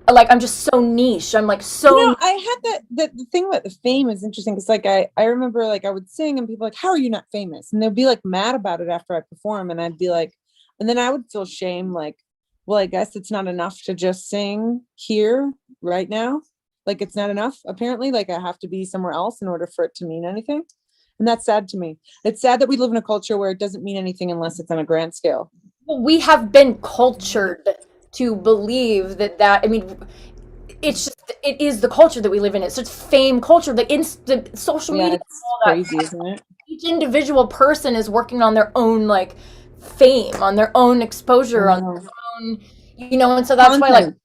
[SPEAKER 1] I'm just so niche. I'm like so.
[SPEAKER 3] You know, I had the thing about the fame is interesting because like I remember like I would sing and people like, how are you not famous? And they'd be like mad about it after I perform, and I'd be like, and then I would feel shame like, well, I guess it's not enough to just sing here right now. Like it's not enough, apparently. Like I have to be somewhere else in order for it to mean anything. And that's sad to me. It's sad that we live in a culture where it doesn't mean anything unless it's on a grand scale.
[SPEAKER 1] We have been cultured to believe that I mean, it's just it is the culture that we live in. It's such fame culture, the social media,
[SPEAKER 3] It's
[SPEAKER 1] all that.
[SPEAKER 3] crazy, isn't it?
[SPEAKER 1] Each individual person is working on their own like fame, on their own exposure, on their own, and so that's why like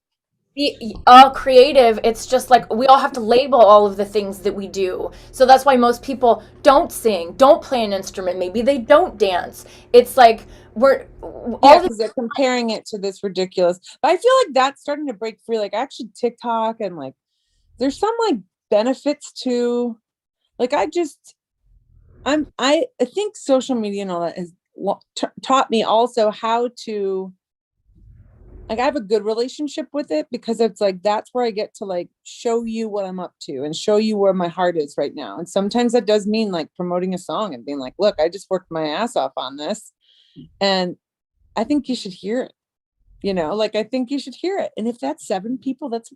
[SPEAKER 1] all creative, it's just like we all have to label all of the things that we do. So that's why most people don't sing, don't play an instrument, maybe they don't dance. It's like
[SPEAKER 3] because they're comparing it to this ridiculous. But I feel like that's starting to break free. Like actually TikTok and like there's some like benefits to like I think social media and all that has taught me also how to like I have a good relationship with it because it's like that's where I get to like show you what I'm up to and show you where my heart is right now. And sometimes that does mean like promoting a song and being like, look, I just worked my ass off on this and I think you should hear it. Like I think you should hear it. And if that's 7 people, that's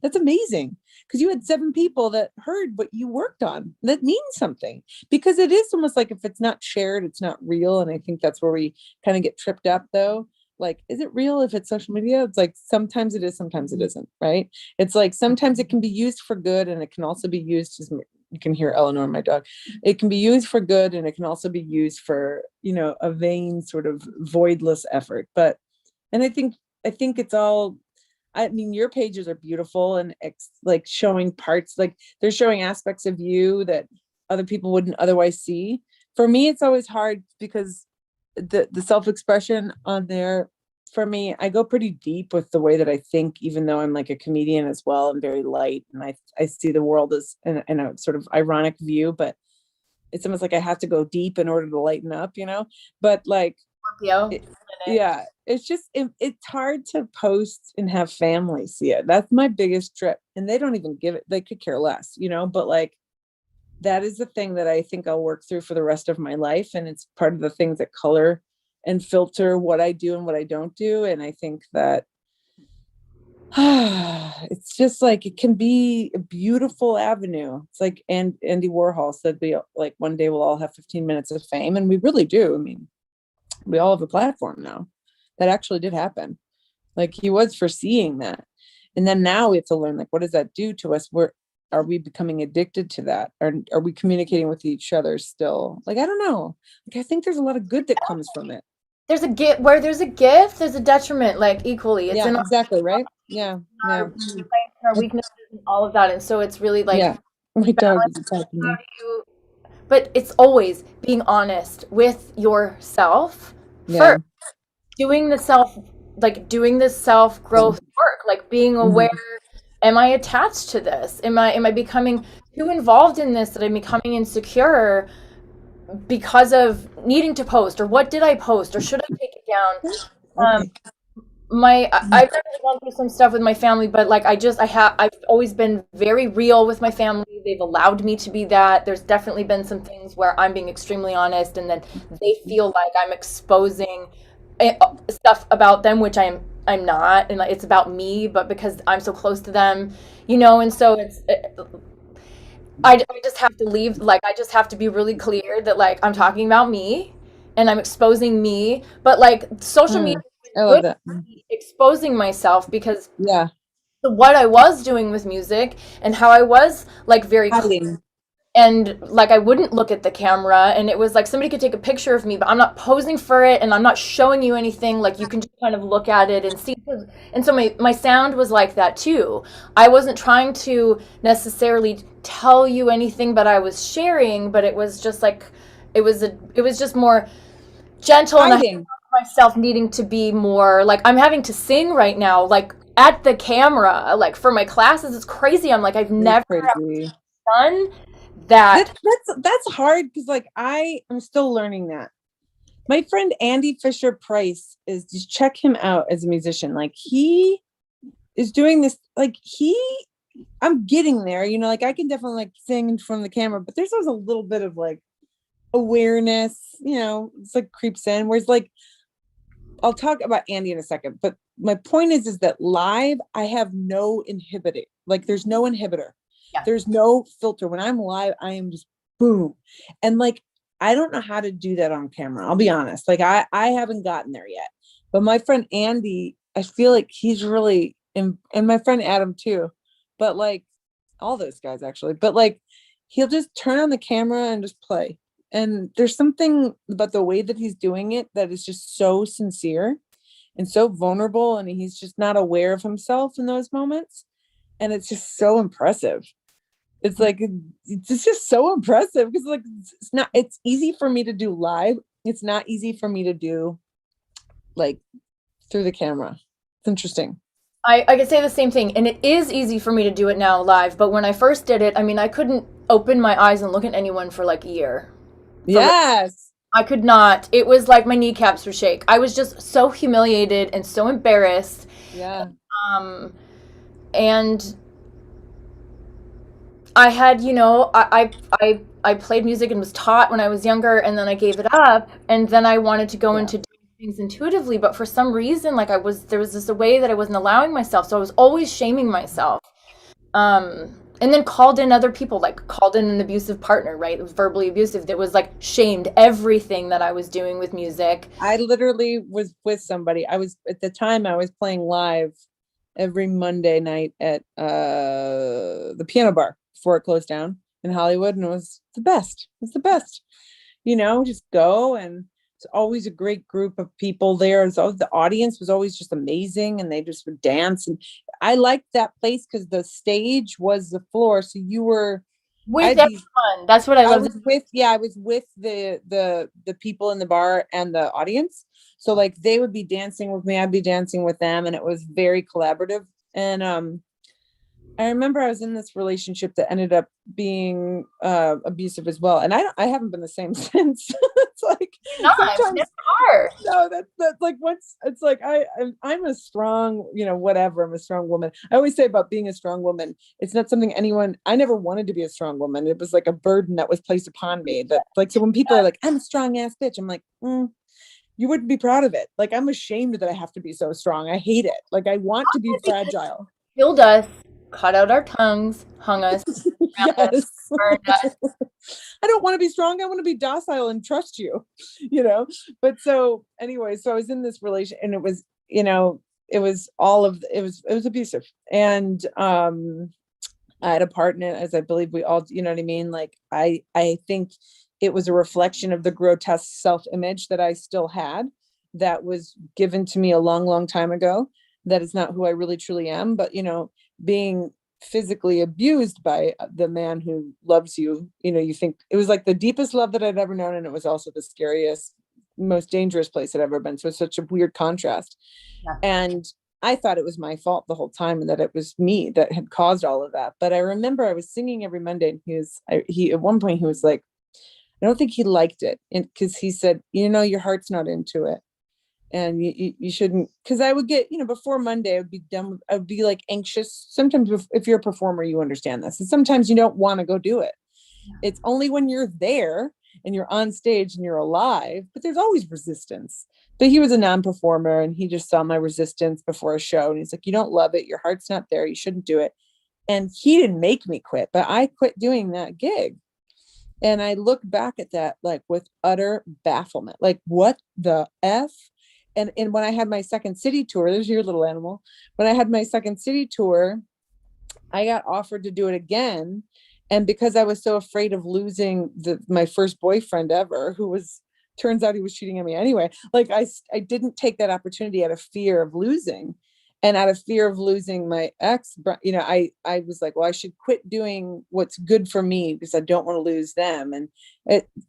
[SPEAKER 3] that's amazing because you had 7 people that heard what you worked on. That means something because it is almost like if it's not shared, it's not real. And I think that's where we kind of get tripped up though. Like, is it real if it's social media? It's like, sometimes it is, sometimes it isn't, right? It's like, sometimes it can be used for good and it can also be used as, you can hear Eleanor, my dog. It can be used for good and it can also be used for, a vain sort of voidless effort. And I think it's all, I mean, your pages are beautiful and like showing parts, like they're showing aspects of you that other people wouldn't otherwise see. For me, it's always hard because the self-expression on there, for me, I go pretty deep with the way that I think, even though I'm like a comedian as well. I'm very light and I see the world as in a sort of ironic view, but it's almost like I have to go deep in order to lighten up, but like, it's just, it's hard to post and have family see it. That's my biggest trip. And they don't even give it, they could care less, but like, that is the thing that I think I'll work through for the rest of my life. And it's part of the things that color and filter what I do and what I don't do. And I think that it's just like, it can be a beautiful avenue. It's like Andy Warhol said, like one day we'll all have 15 minutes of fame. And we really do. I mean, we all have a platform now. That actually did happen. Like he was foreseeing that. And then now we have to learn, like, what does that do to us? Are we becoming addicted to that? Or are we communicating with each other still? Like, I don't know. Like, I think there's a lot of good that comes from it.
[SPEAKER 1] There's a gift where there's a gift, there's a detriment, like equally. It's
[SPEAKER 3] exactly, right? Yeah.
[SPEAKER 1] Our weaknesses and all of that. And so it's really like,
[SPEAKER 3] my dog is attacking me.
[SPEAKER 1] But it's always being honest with yourself first. Doing the self growth work, like being aware. Am I attached to this? Am I becoming too involved in this that I'm becoming insecure because of needing to post, or what did I post, or should I take it down? I've gone through some stuff with my family, but like I've always been very real with my family. They've allowed me to be that. There's definitely been some things where I'm being extremely honest, and then they feel like I'm exposing stuff about them, which I'm not, and it's about me, but because I'm so close to them, and so I just have to leave, like, I just have to be really clear that, like, I'm talking about me and I'm exposing me, but like social media is good for me exposing myself because what I was doing with music and how I was like very clear. And like I wouldn't look at the camera, and it was like somebody could take a picture of me, but I'm not posing for it, and I'm not showing you anything. Like you can just kind of look at it and see. And so my sound was like that too. I wasn't trying to necessarily tell you anything, but I was sharing, but it was just like, it was just more gentle, and I found myself needing to be more like, I'm having to sing right now, like at the camera, like for my classes. It's crazy. I'm like, I've never done that.
[SPEAKER 3] That's hard, because like I'm still learning that. My friend Andy Fisher Price is, just check him out as a musician. Like he is doing this, like I'm getting there, you know, like I can definitely like sing in front of the camera, but there's always a little bit of like awareness, you know, it's like creeps in. Whereas like, I'll talk about Andy in a second, but my point is that live, I have no inhibitor. Like there's no inhibitor.
[SPEAKER 1] Yeah.
[SPEAKER 3] There's no filter. When I'm live, I am just boom. And like, I don't know how to do that on camera. I'll be honest. Like I haven't gotten there yet, but my friend Andy, I feel like he's really, and my friend Adam too, but like all those guys actually, but like, he'll just turn on the camera and just play. And there's something about the way that he's doing it that is just so sincere and so vulnerable. And he's just not aware of himself in those moments. And it's just so impressive. It's like, it's just so impressive, because like, it's easy for me to do live. It's not easy for me to do like through the camera. It's interesting.
[SPEAKER 1] I could say the same thing, and it is easy for me to do it now live, but when I first did it, I mean, I couldn't open my eyes and look at anyone for like a year.
[SPEAKER 3] Yes.
[SPEAKER 1] I could not. It was like my kneecaps would shake. I was just so humiliated and so embarrassed.
[SPEAKER 3] Yeah.
[SPEAKER 1] And I had, you know, I played music and was taught when I was younger, and then I gave it up, and then I wanted to go into doing things intuitively, but for some reason, like there was this a way that I wasn't allowing myself, so I was always shaming myself. And then called in other people, like called in an abusive partner, right? It was verbally abusive. That was like shamed everything that I was doing with music.
[SPEAKER 3] I literally was with somebody. At the time I was playing live every Monday night at the piano bar before it closed down in Hollywood. And it was the best. It's the best, you know, just go. And it's always a great group of people there. So the audience was always just amazing, and they just would dance. And I liked that place because the stage was the floor. So you were
[SPEAKER 1] with everyone. That's what I loved.
[SPEAKER 3] I was with the people in the bar and the audience. So like they would be dancing with me, I'd be dancing with them, and it was very collaborative. And I remember I was in this relationship that ended up being abusive as well, and I haven't been the same since. It's like sometimes, no, that's like once it's like I'm a strong, you know, whatever. I'm a strong woman. I always say about being a strong woman, it's not something I never wanted to be a strong woman. It was like a burden that was placed upon me. That like, so when people are like, I'm a strong ass bitch, I'm like, you wouldn't be proud of it. Like, I'm ashamed that I have to be so strong. I hate it. Like, I want to be fragile.
[SPEAKER 1] Killed us, cut out our tongues, hung us,
[SPEAKER 3] yes.
[SPEAKER 1] burned us.
[SPEAKER 3] I don't want to be strong. I want to be docile and trust you, you know? But so anyway, so I was in this relation, and it was, you know, it was abusive. And I had a partner, as I believe we all, you know what I mean? Like, I think it was a reflection of the grotesque self-image that I still had, that was given to me a long, long time ago. That is not who I really truly am. But, you know, being physically abused by the man who loves you, you know, you think it was like the deepest love that I'd ever known. And it was also the scariest, most dangerous place I'd ever been. So it's such a weird contrast. Yeah. And I thought it was my fault the whole time, and that it was me that had caused all of that. But I remember I was singing every Monday, and he at one point he was like, I don't think he liked it, and because he said, you know, your heart's not into it, and you shouldn't. Because I would get, you know, before Monday, I would be done. I would be like anxious. Sometimes if you're a performer, you understand this, and sometimes you don't want to go do it. It's only when you're there and you're on stage and you're alive, but there's always resistance. But he was a non-performer, and he just saw my resistance before a show, and he's like, you don't love it, your heart's not there, you shouldn't do it. And he didn't make me quit, but I quit doing that gig. And I look back at that like with utter bafflement, like what the F? And when I had my second city tour, there's your little animal. When I had my second city tour, I got offered to do it again. And because I was so afraid of losing my first boyfriend ever, turns out he was cheating on me anyway. Like I didn't take that opportunity out of fear of losing.
[SPEAKER 2] And out of fear of losing my ex, I was like, well, I should quit doing what's good for me because I don't want to lose them. And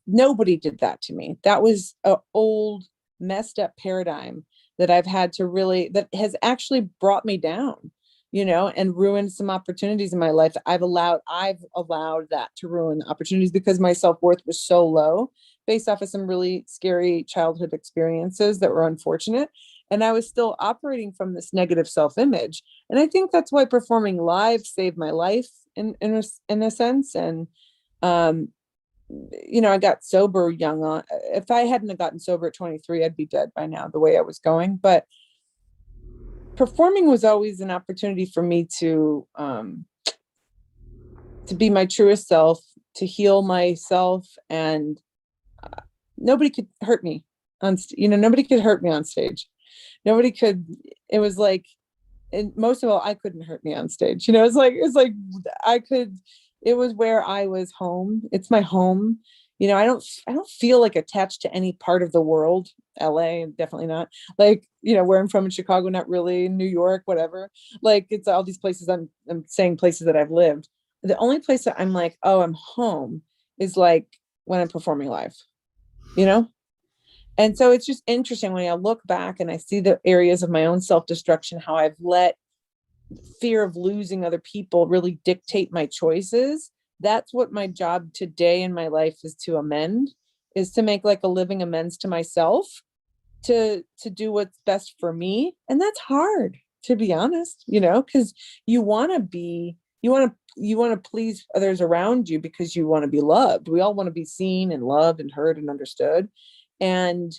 [SPEAKER 2] nobody did that to me. That was an old, messed up paradigm that I've had to that has actually brought me down, and ruined some opportunities in my life. I've allowed that to ruin opportunities because my self-worth was so low based off of some really scary childhood experiences that were unfortunate. And I was still operating from this negative self-image. And I think that's why performing live saved my life in a sense. And, I got sober young on. If I hadn't gotten sober at 23, I'd be dead by now, the way I was going. But performing was always an opportunity for me to be my truest self, to heal myself, and nobody could hurt me nobody could hurt me on stage. Nobody could. It was like, and most of all, I couldn't hurt me on stage. It's like I could. It was where I was home. It's my home. I don't feel like attached to any part of the world. LA, definitely not. Like, where I'm from in Chicago, not really. New York, whatever. Like, it's all these places. I'm saying places that I've lived. The only place that I'm like, oh, I'm home is like when I'm performing live. And so it's just interesting when I look back and I see the areas of my own self-destruction, how I've let fear of losing other people really dictate my choices. That's what my job today in my life is to amend, is to make like a living amends to myself, to do what's best for me. And that's hard, to be honest, because you want to please others around you because you want to be loved. We all want to be seen and loved and heard and understood. And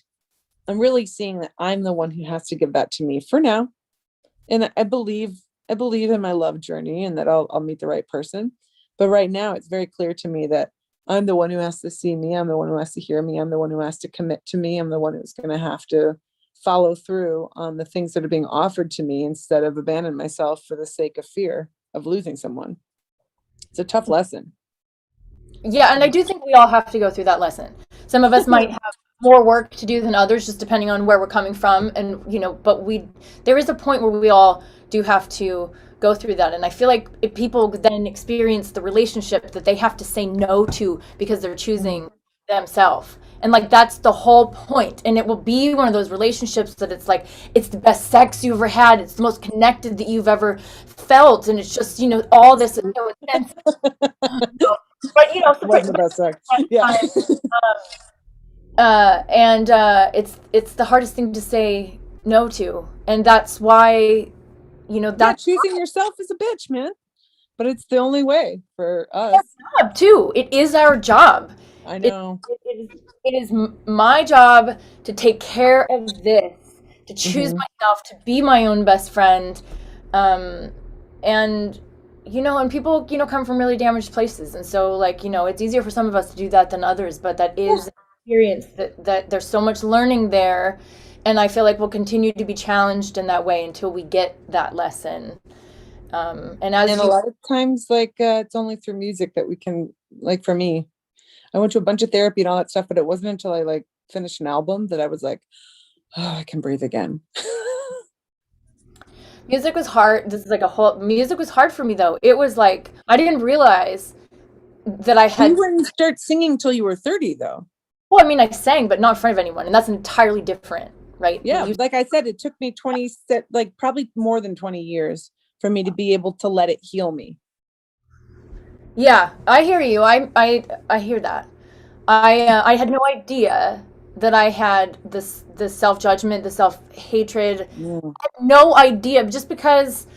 [SPEAKER 2] I'm really seeing that I'm the one who has to give that to me for now. And I believe in my love journey and that I'll meet the right person. But right now it's very clear to me that I'm the one who has to see me. I'm the one who has to hear me. I'm the one who has to commit to me. I'm the one who's going to have to follow through on the things that are being offered to me instead of abandon myself for the sake of fear of losing someone. It's a tough lesson.
[SPEAKER 1] Yeah. And I do think we all have to go through that lesson. Some of us might have more work to do than others, just depending on where we're coming from. And, but there is a point where we all do have to go through that. And I feel like if people then experience the relationship that they have to say no to because they're choosing themselves. And like, that's the whole point. And it will be one of those relationships that it's like, it's the best sex you've ever had. It's the most connected that you've ever felt. And it's just, all this is so intense. But,
[SPEAKER 2] wasn't the best sex. Yeah.
[SPEAKER 1] It's the hardest thing to say no to. And that's why, that's
[SPEAKER 2] choosing yourself is a bitch, man. But it's the only way for us.
[SPEAKER 1] Job too. It is our job.
[SPEAKER 2] I know.
[SPEAKER 1] It is my job to take care of this, to choose myself, to be my own best friend. And people, come from really damaged places. And so like, it's easier for some of us to do that than others, but that is an experience that there's so much learning there. And I feel like we'll continue to be challenged in that way until we get that lesson. And a
[SPEAKER 2] lot of times, like, it's only through music that we can, like, for me, I went to a bunch of therapy and all that stuff, but it wasn't until I like finished an album that I was like, oh, I can breathe again.
[SPEAKER 1] Music was hard. Music was hard for me though. It was like, I didn't realize that I had.
[SPEAKER 2] You wouldn't start singing till you were 30 though.
[SPEAKER 1] Well, I mean, I sang, but not in front of anyone. And that's entirely different, right?
[SPEAKER 2] Yeah. Like I said, it took me probably more than 20 years for me to be able to let it heal me.
[SPEAKER 1] Yeah, I hear you. I hear that. I had no idea that I had the self-judgment, the self-hatred.
[SPEAKER 2] Yeah.
[SPEAKER 1] I had no idea, just because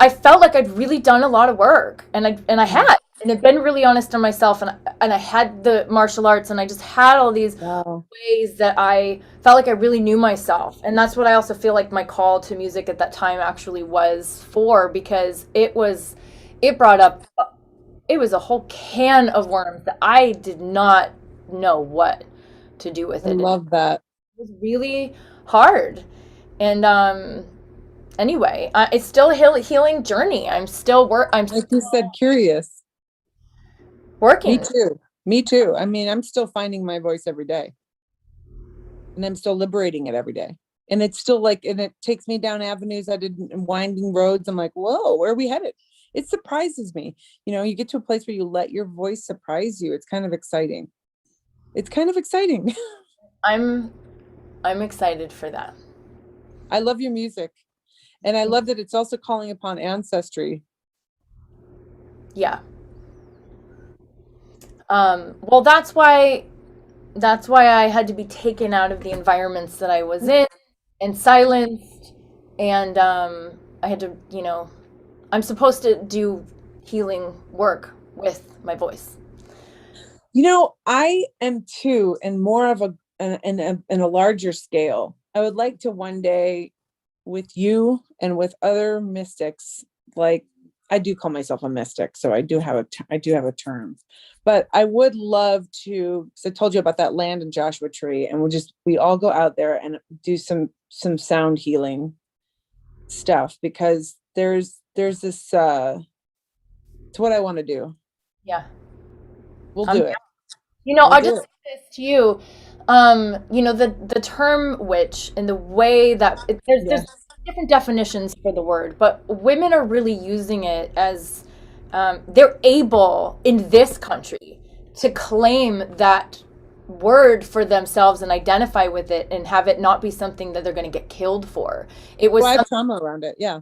[SPEAKER 1] I felt like I'd really done a lot of work, and I had, and I'd been really honest on myself, and I had the martial arts, and I just had all these ways that I felt like I really knew myself. And that's what I also feel like my call to music at that time actually was for, because it was a whole can of worms that I did not know what to do with it.
[SPEAKER 2] I love that.
[SPEAKER 1] It was really hard. And anyway, it's still a healing journey. I'm still
[SPEAKER 2] like you said, curious.
[SPEAKER 1] Working.
[SPEAKER 2] Me too. I mean, I'm still finding my voice every day. And I'm still liberating it every day. And it's still like, and it takes me down avenues I didn't, and winding roads. I'm like, whoa, where are we headed? It surprises me. You know, you get to a place where you let your voice surprise you. It's kind of exciting. It's kind of exciting.
[SPEAKER 1] I'm excited for that.
[SPEAKER 2] I love your music. And I love that it's also calling upon ancestry.
[SPEAKER 1] Yeah. Well, that's why I had to be taken out of the environments that I was in and silenced. And I had to, you know, I'm supposed to do healing work with my voice.
[SPEAKER 2] You know, I am too, and more of in a larger scale. I would like to one day, with you and with other mystics, like I do call myself a mystic, so I do have a term, but I would love to. So I told you about that land and Joshua tree, and we all go out there and do some sound healing stuff, because there's this. It's what I want to do.
[SPEAKER 1] Yeah.
[SPEAKER 2] We'll do it.
[SPEAKER 1] You know,
[SPEAKER 2] We'll
[SPEAKER 1] I'll
[SPEAKER 2] do
[SPEAKER 1] just
[SPEAKER 2] it.
[SPEAKER 1] say this to you. You know, the term witch and the way that there's
[SPEAKER 2] Yes.
[SPEAKER 1] different definitions for the word, but women are really using it as they're able in this country to claim that word for themselves and identify with it and have it not be something that they're going to get killed for. It was
[SPEAKER 2] Well, I have trauma around it. Yeah.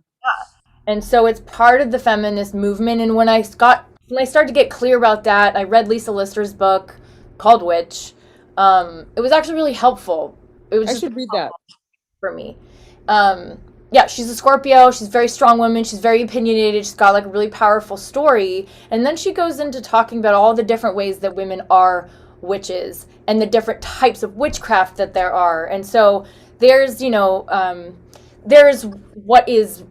[SPEAKER 1] And so it's part of the feminist movement. And when I started to get clear about that, I read Lisa Lister's book called Witch. It was actually really helpful. It was
[SPEAKER 2] I
[SPEAKER 1] just
[SPEAKER 2] should read that.
[SPEAKER 1] for me. Yeah, she's a Scorpio. She's a very strong woman. She's very opinionated. She's got like a really powerful story. And then she goes into talking about all the different ways that women are witches and the different types of witchcraft that there are. And so there's, you know, there's what is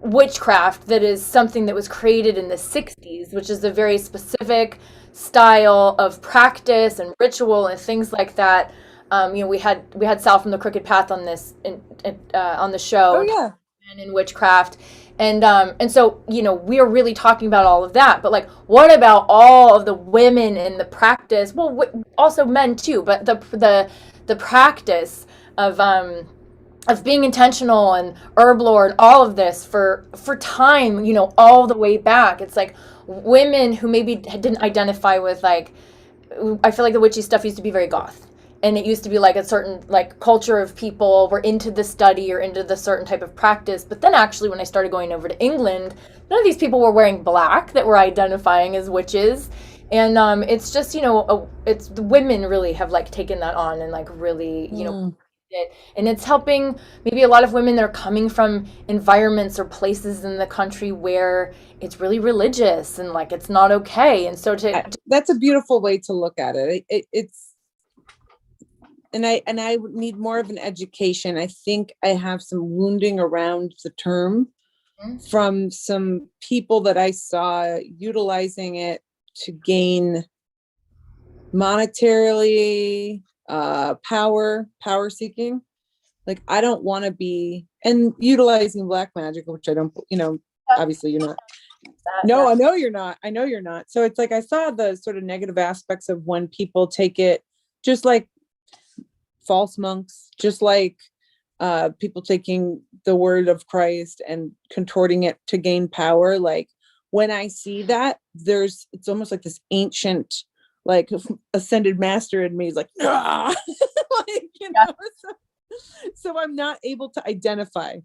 [SPEAKER 1] witchcraft that is something that was created in the 60s, which is a very specific style of practice and ritual and things like that. You know, we had Sal from the Crooked Path on this on the show.
[SPEAKER 2] Oh yeah.
[SPEAKER 1] And in witchcraft, and so, you know, we are really talking about all of that. But like, what about all of the women in the practice? Well, also men too, but the practice of being intentional and herb lord, all of this for time, you know, all the way back. It's like women who maybe didn't identify with, like, I feel like the witchy stuff used to be very goth, and it used to be like a certain like culture of people were into the study or into the certain type of practice. But then actually when I started going over to England, none of these people were wearing black that were identifying as witches. And it's just, you know, it's the women really have like taken that on and like really, you know, it. And it's helping maybe a lot of women that are coming from environments or places in the country where it's really religious and like it's not okay. And so
[SPEAKER 2] that's a beautiful way to look at it. It's and I need more of an education. I think I have some wounding around the term from some people that I saw utilizing it to gain monetarily, power seeking. Like, I don't want to be, and utilizing black magic, which I don't, you know, obviously you're not. No, I know you're not. I know you're not. So it's like, I saw the sort of negative aspects of when people take it, just like false monks, just like people taking the word of Christ and contorting it to gain power. Like, when I see that, it's almost like this ancient, like, ascended master in me is like, ah! Like, you know, so I'm not able to identify.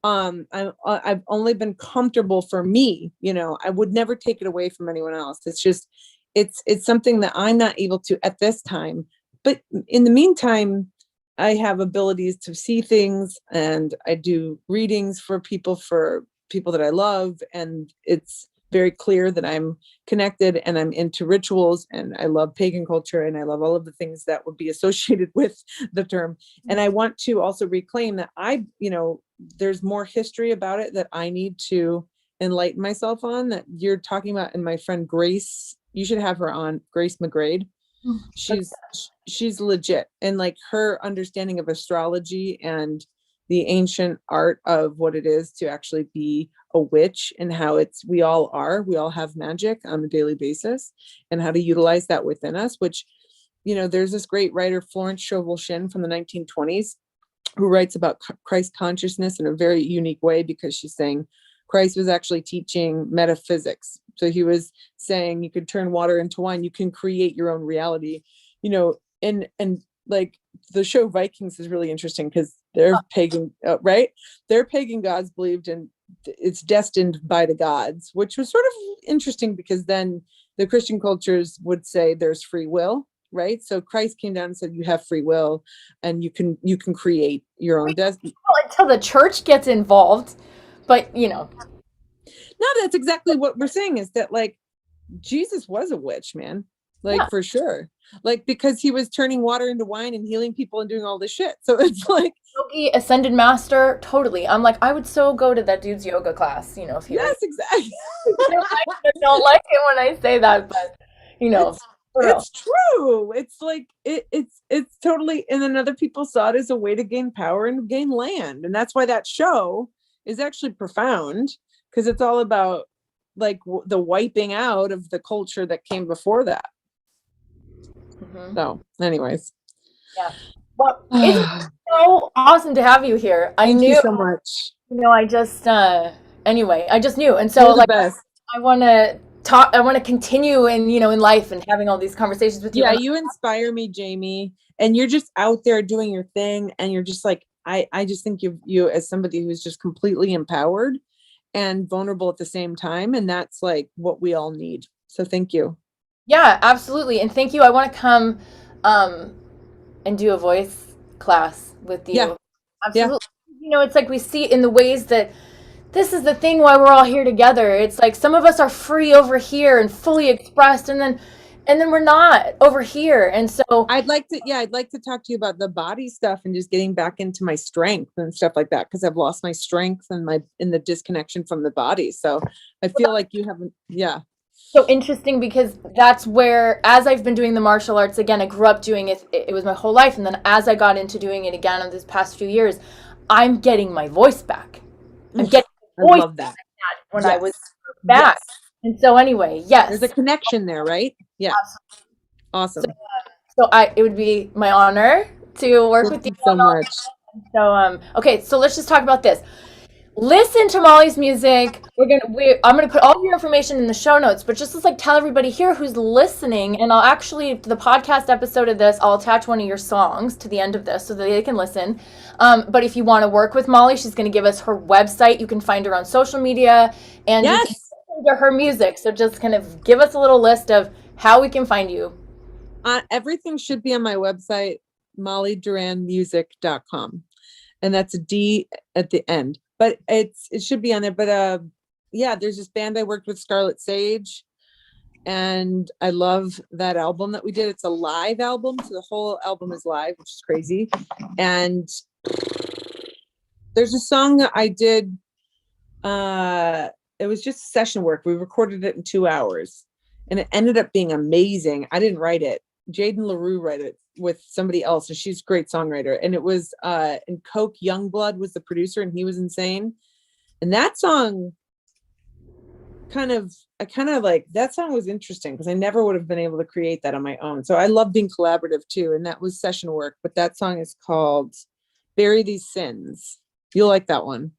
[SPEAKER 2] I've only been comfortable for me, you know. I would never take it away from anyone else. It's just, it's something that I'm not able to at this time. But in the meantime, I have abilities to see things, and I do readings for people that I love. And it's very clear that I'm connected and I'm into rituals, and I love pagan culture, and I love all of the things that would be associated with the term. And I want to also reclaim that you know, there's more history about it that I need to enlighten myself on, that you're talking about. And my friend Grace, you should have her on, Grace McGrade. She's legit. And like, her understanding of astrology and the ancient art of what it is to actually be a witch, and how we all have magic on a daily basis, and how to utilize that within us, which, you know, there's this great writer, Florence Scovel Shinn, from the 1920s, who writes about Christ consciousness in a very unique way, because she's saying Christ was actually teaching metaphysics. So he was saying you could turn water into wine, you can create your own reality, and like the show Vikings is really interesting because they're pagan, right? Their pagan gods believed in it's destined by the gods, which was sort of interesting because then the Christian cultures would say there's free will, right? So Christ came down and said you have free will and you can create your own destiny.
[SPEAKER 1] Until the church gets involved, but
[SPEAKER 2] No, that's exactly what we're saying, is that like Jesus was a witch, man. Like for sure. Like because he was turning water into wine and healing people and doing all this shit. So it's like
[SPEAKER 1] yogi, ascended master, totally. I'm like, I would so go to that dude's yoga class, if he
[SPEAKER 2] yes, exactly.
[SPEAKER 1] I don't like it when I say that, but
[SPEAKER 2] it's true. It's like it's totally, and then other people saw it as a way to gain power and gain land. And that's why that show is actually profound, because it's all about like the wiping out of the culture that came before that. Mm-hmm. So anyways,
[SPEAKER 1] yeah, well, it's so awesome to have you here.
[SPEAKER 2] Thank you so much.
[SPEAKER 1] I just anyway, I just knew, and so like I want to continue in in life and having all these conversations with you.
[SPEAKER 2] Yeah, you inspire me, Jamie, and you're just out there doing your thing, and you're just like I just think you as somebody who's just completely empowered and vulnerable at the same time, and that's like what we all need. So thank you.
[SPEAKER 1] Yeah, absolutely. And thank you. I want to come and do a voice class with you.
[SPEAKER 2] Yeah.
[SPEAKER 1] Absolutely. Yeah. It's like we see in the ways that this is the thing why we're all here together. It's like some of us are free over here and fully expressed, and then we're not over here. And so
[SPEAKER 2] I'd like to talk to you about the body stuff and just getting back into my strength and stuff like that, because I've lost my strength and in the disconnection from the body. So I feel like you haven't. Yeah.
[SPEAKER 1] So interesting, because that's where, as I've been doing the martial arts again, I grew up doing it. It was my whole life. And then as I got into doing it again in this past few years, I'm getting my voice back. I'm getting my voice back when I was back. Yes. And so anyway, yes.
[SPEAKER 2] There's a connection there, right? Yeah. Awesome.
[SPEAKER 1] So it would be my honor to work with you
[SPEAKER 2] so much.
[SPEAKER 1] So, okay, so let's just talk about this. Listen to Molly's music. I'm gonna put all of your information in the show notes, but just to tell everybody here who's listening, and I'll actually, the podcast episode of this, I'll attach one of your songs to the end of this so that they can listen. But if you want to work with Molly, she's gonna give us her website. You can find her on social media, and you can listen to her music. So just kind of give us a little list of how we can find you.
[SPEAKER 2] Everything should be on my website, mollydurandmusic.com, and that's a D at the end. But it should be on there. But there's this band I worked with, Scarlet Sage, and I love that album that we did. It's a live album, so the whole album is live, which is crazy. And there's a song that I did. It was just session work. We recorded it in 2 hours, and it ended up being amazing. I didn't write it. Jaden LaRue wrote it with somebody else, and she's a great songwriter. And it was and Coke Youngblood was the producer, and he was insane. And that song that song was interesting because I never would have been able to create that on my own. So I love being collaborative too, and that was session work. But that song is called Bury These Sins. You'll like that one.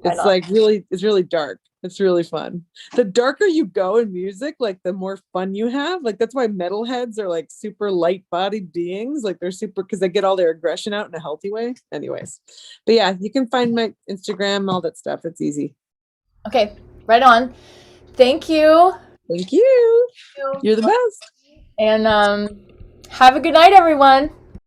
[SPEAKER 2] It's really dark. It's really fun. The darker you go in music, the more fun you have. That's why metalheads are super light-bodied beings. They're super, because they get all their aggression out in a healthy way. Anyways, but yeah, you can find my Instagram, all that stuff. It's easy.
[SPEAKER 1] Okay, right on. Thank you.
[SPEAKER 2] Thank you. You're the best.
[SPEAKER 1] And have a good night, everyone.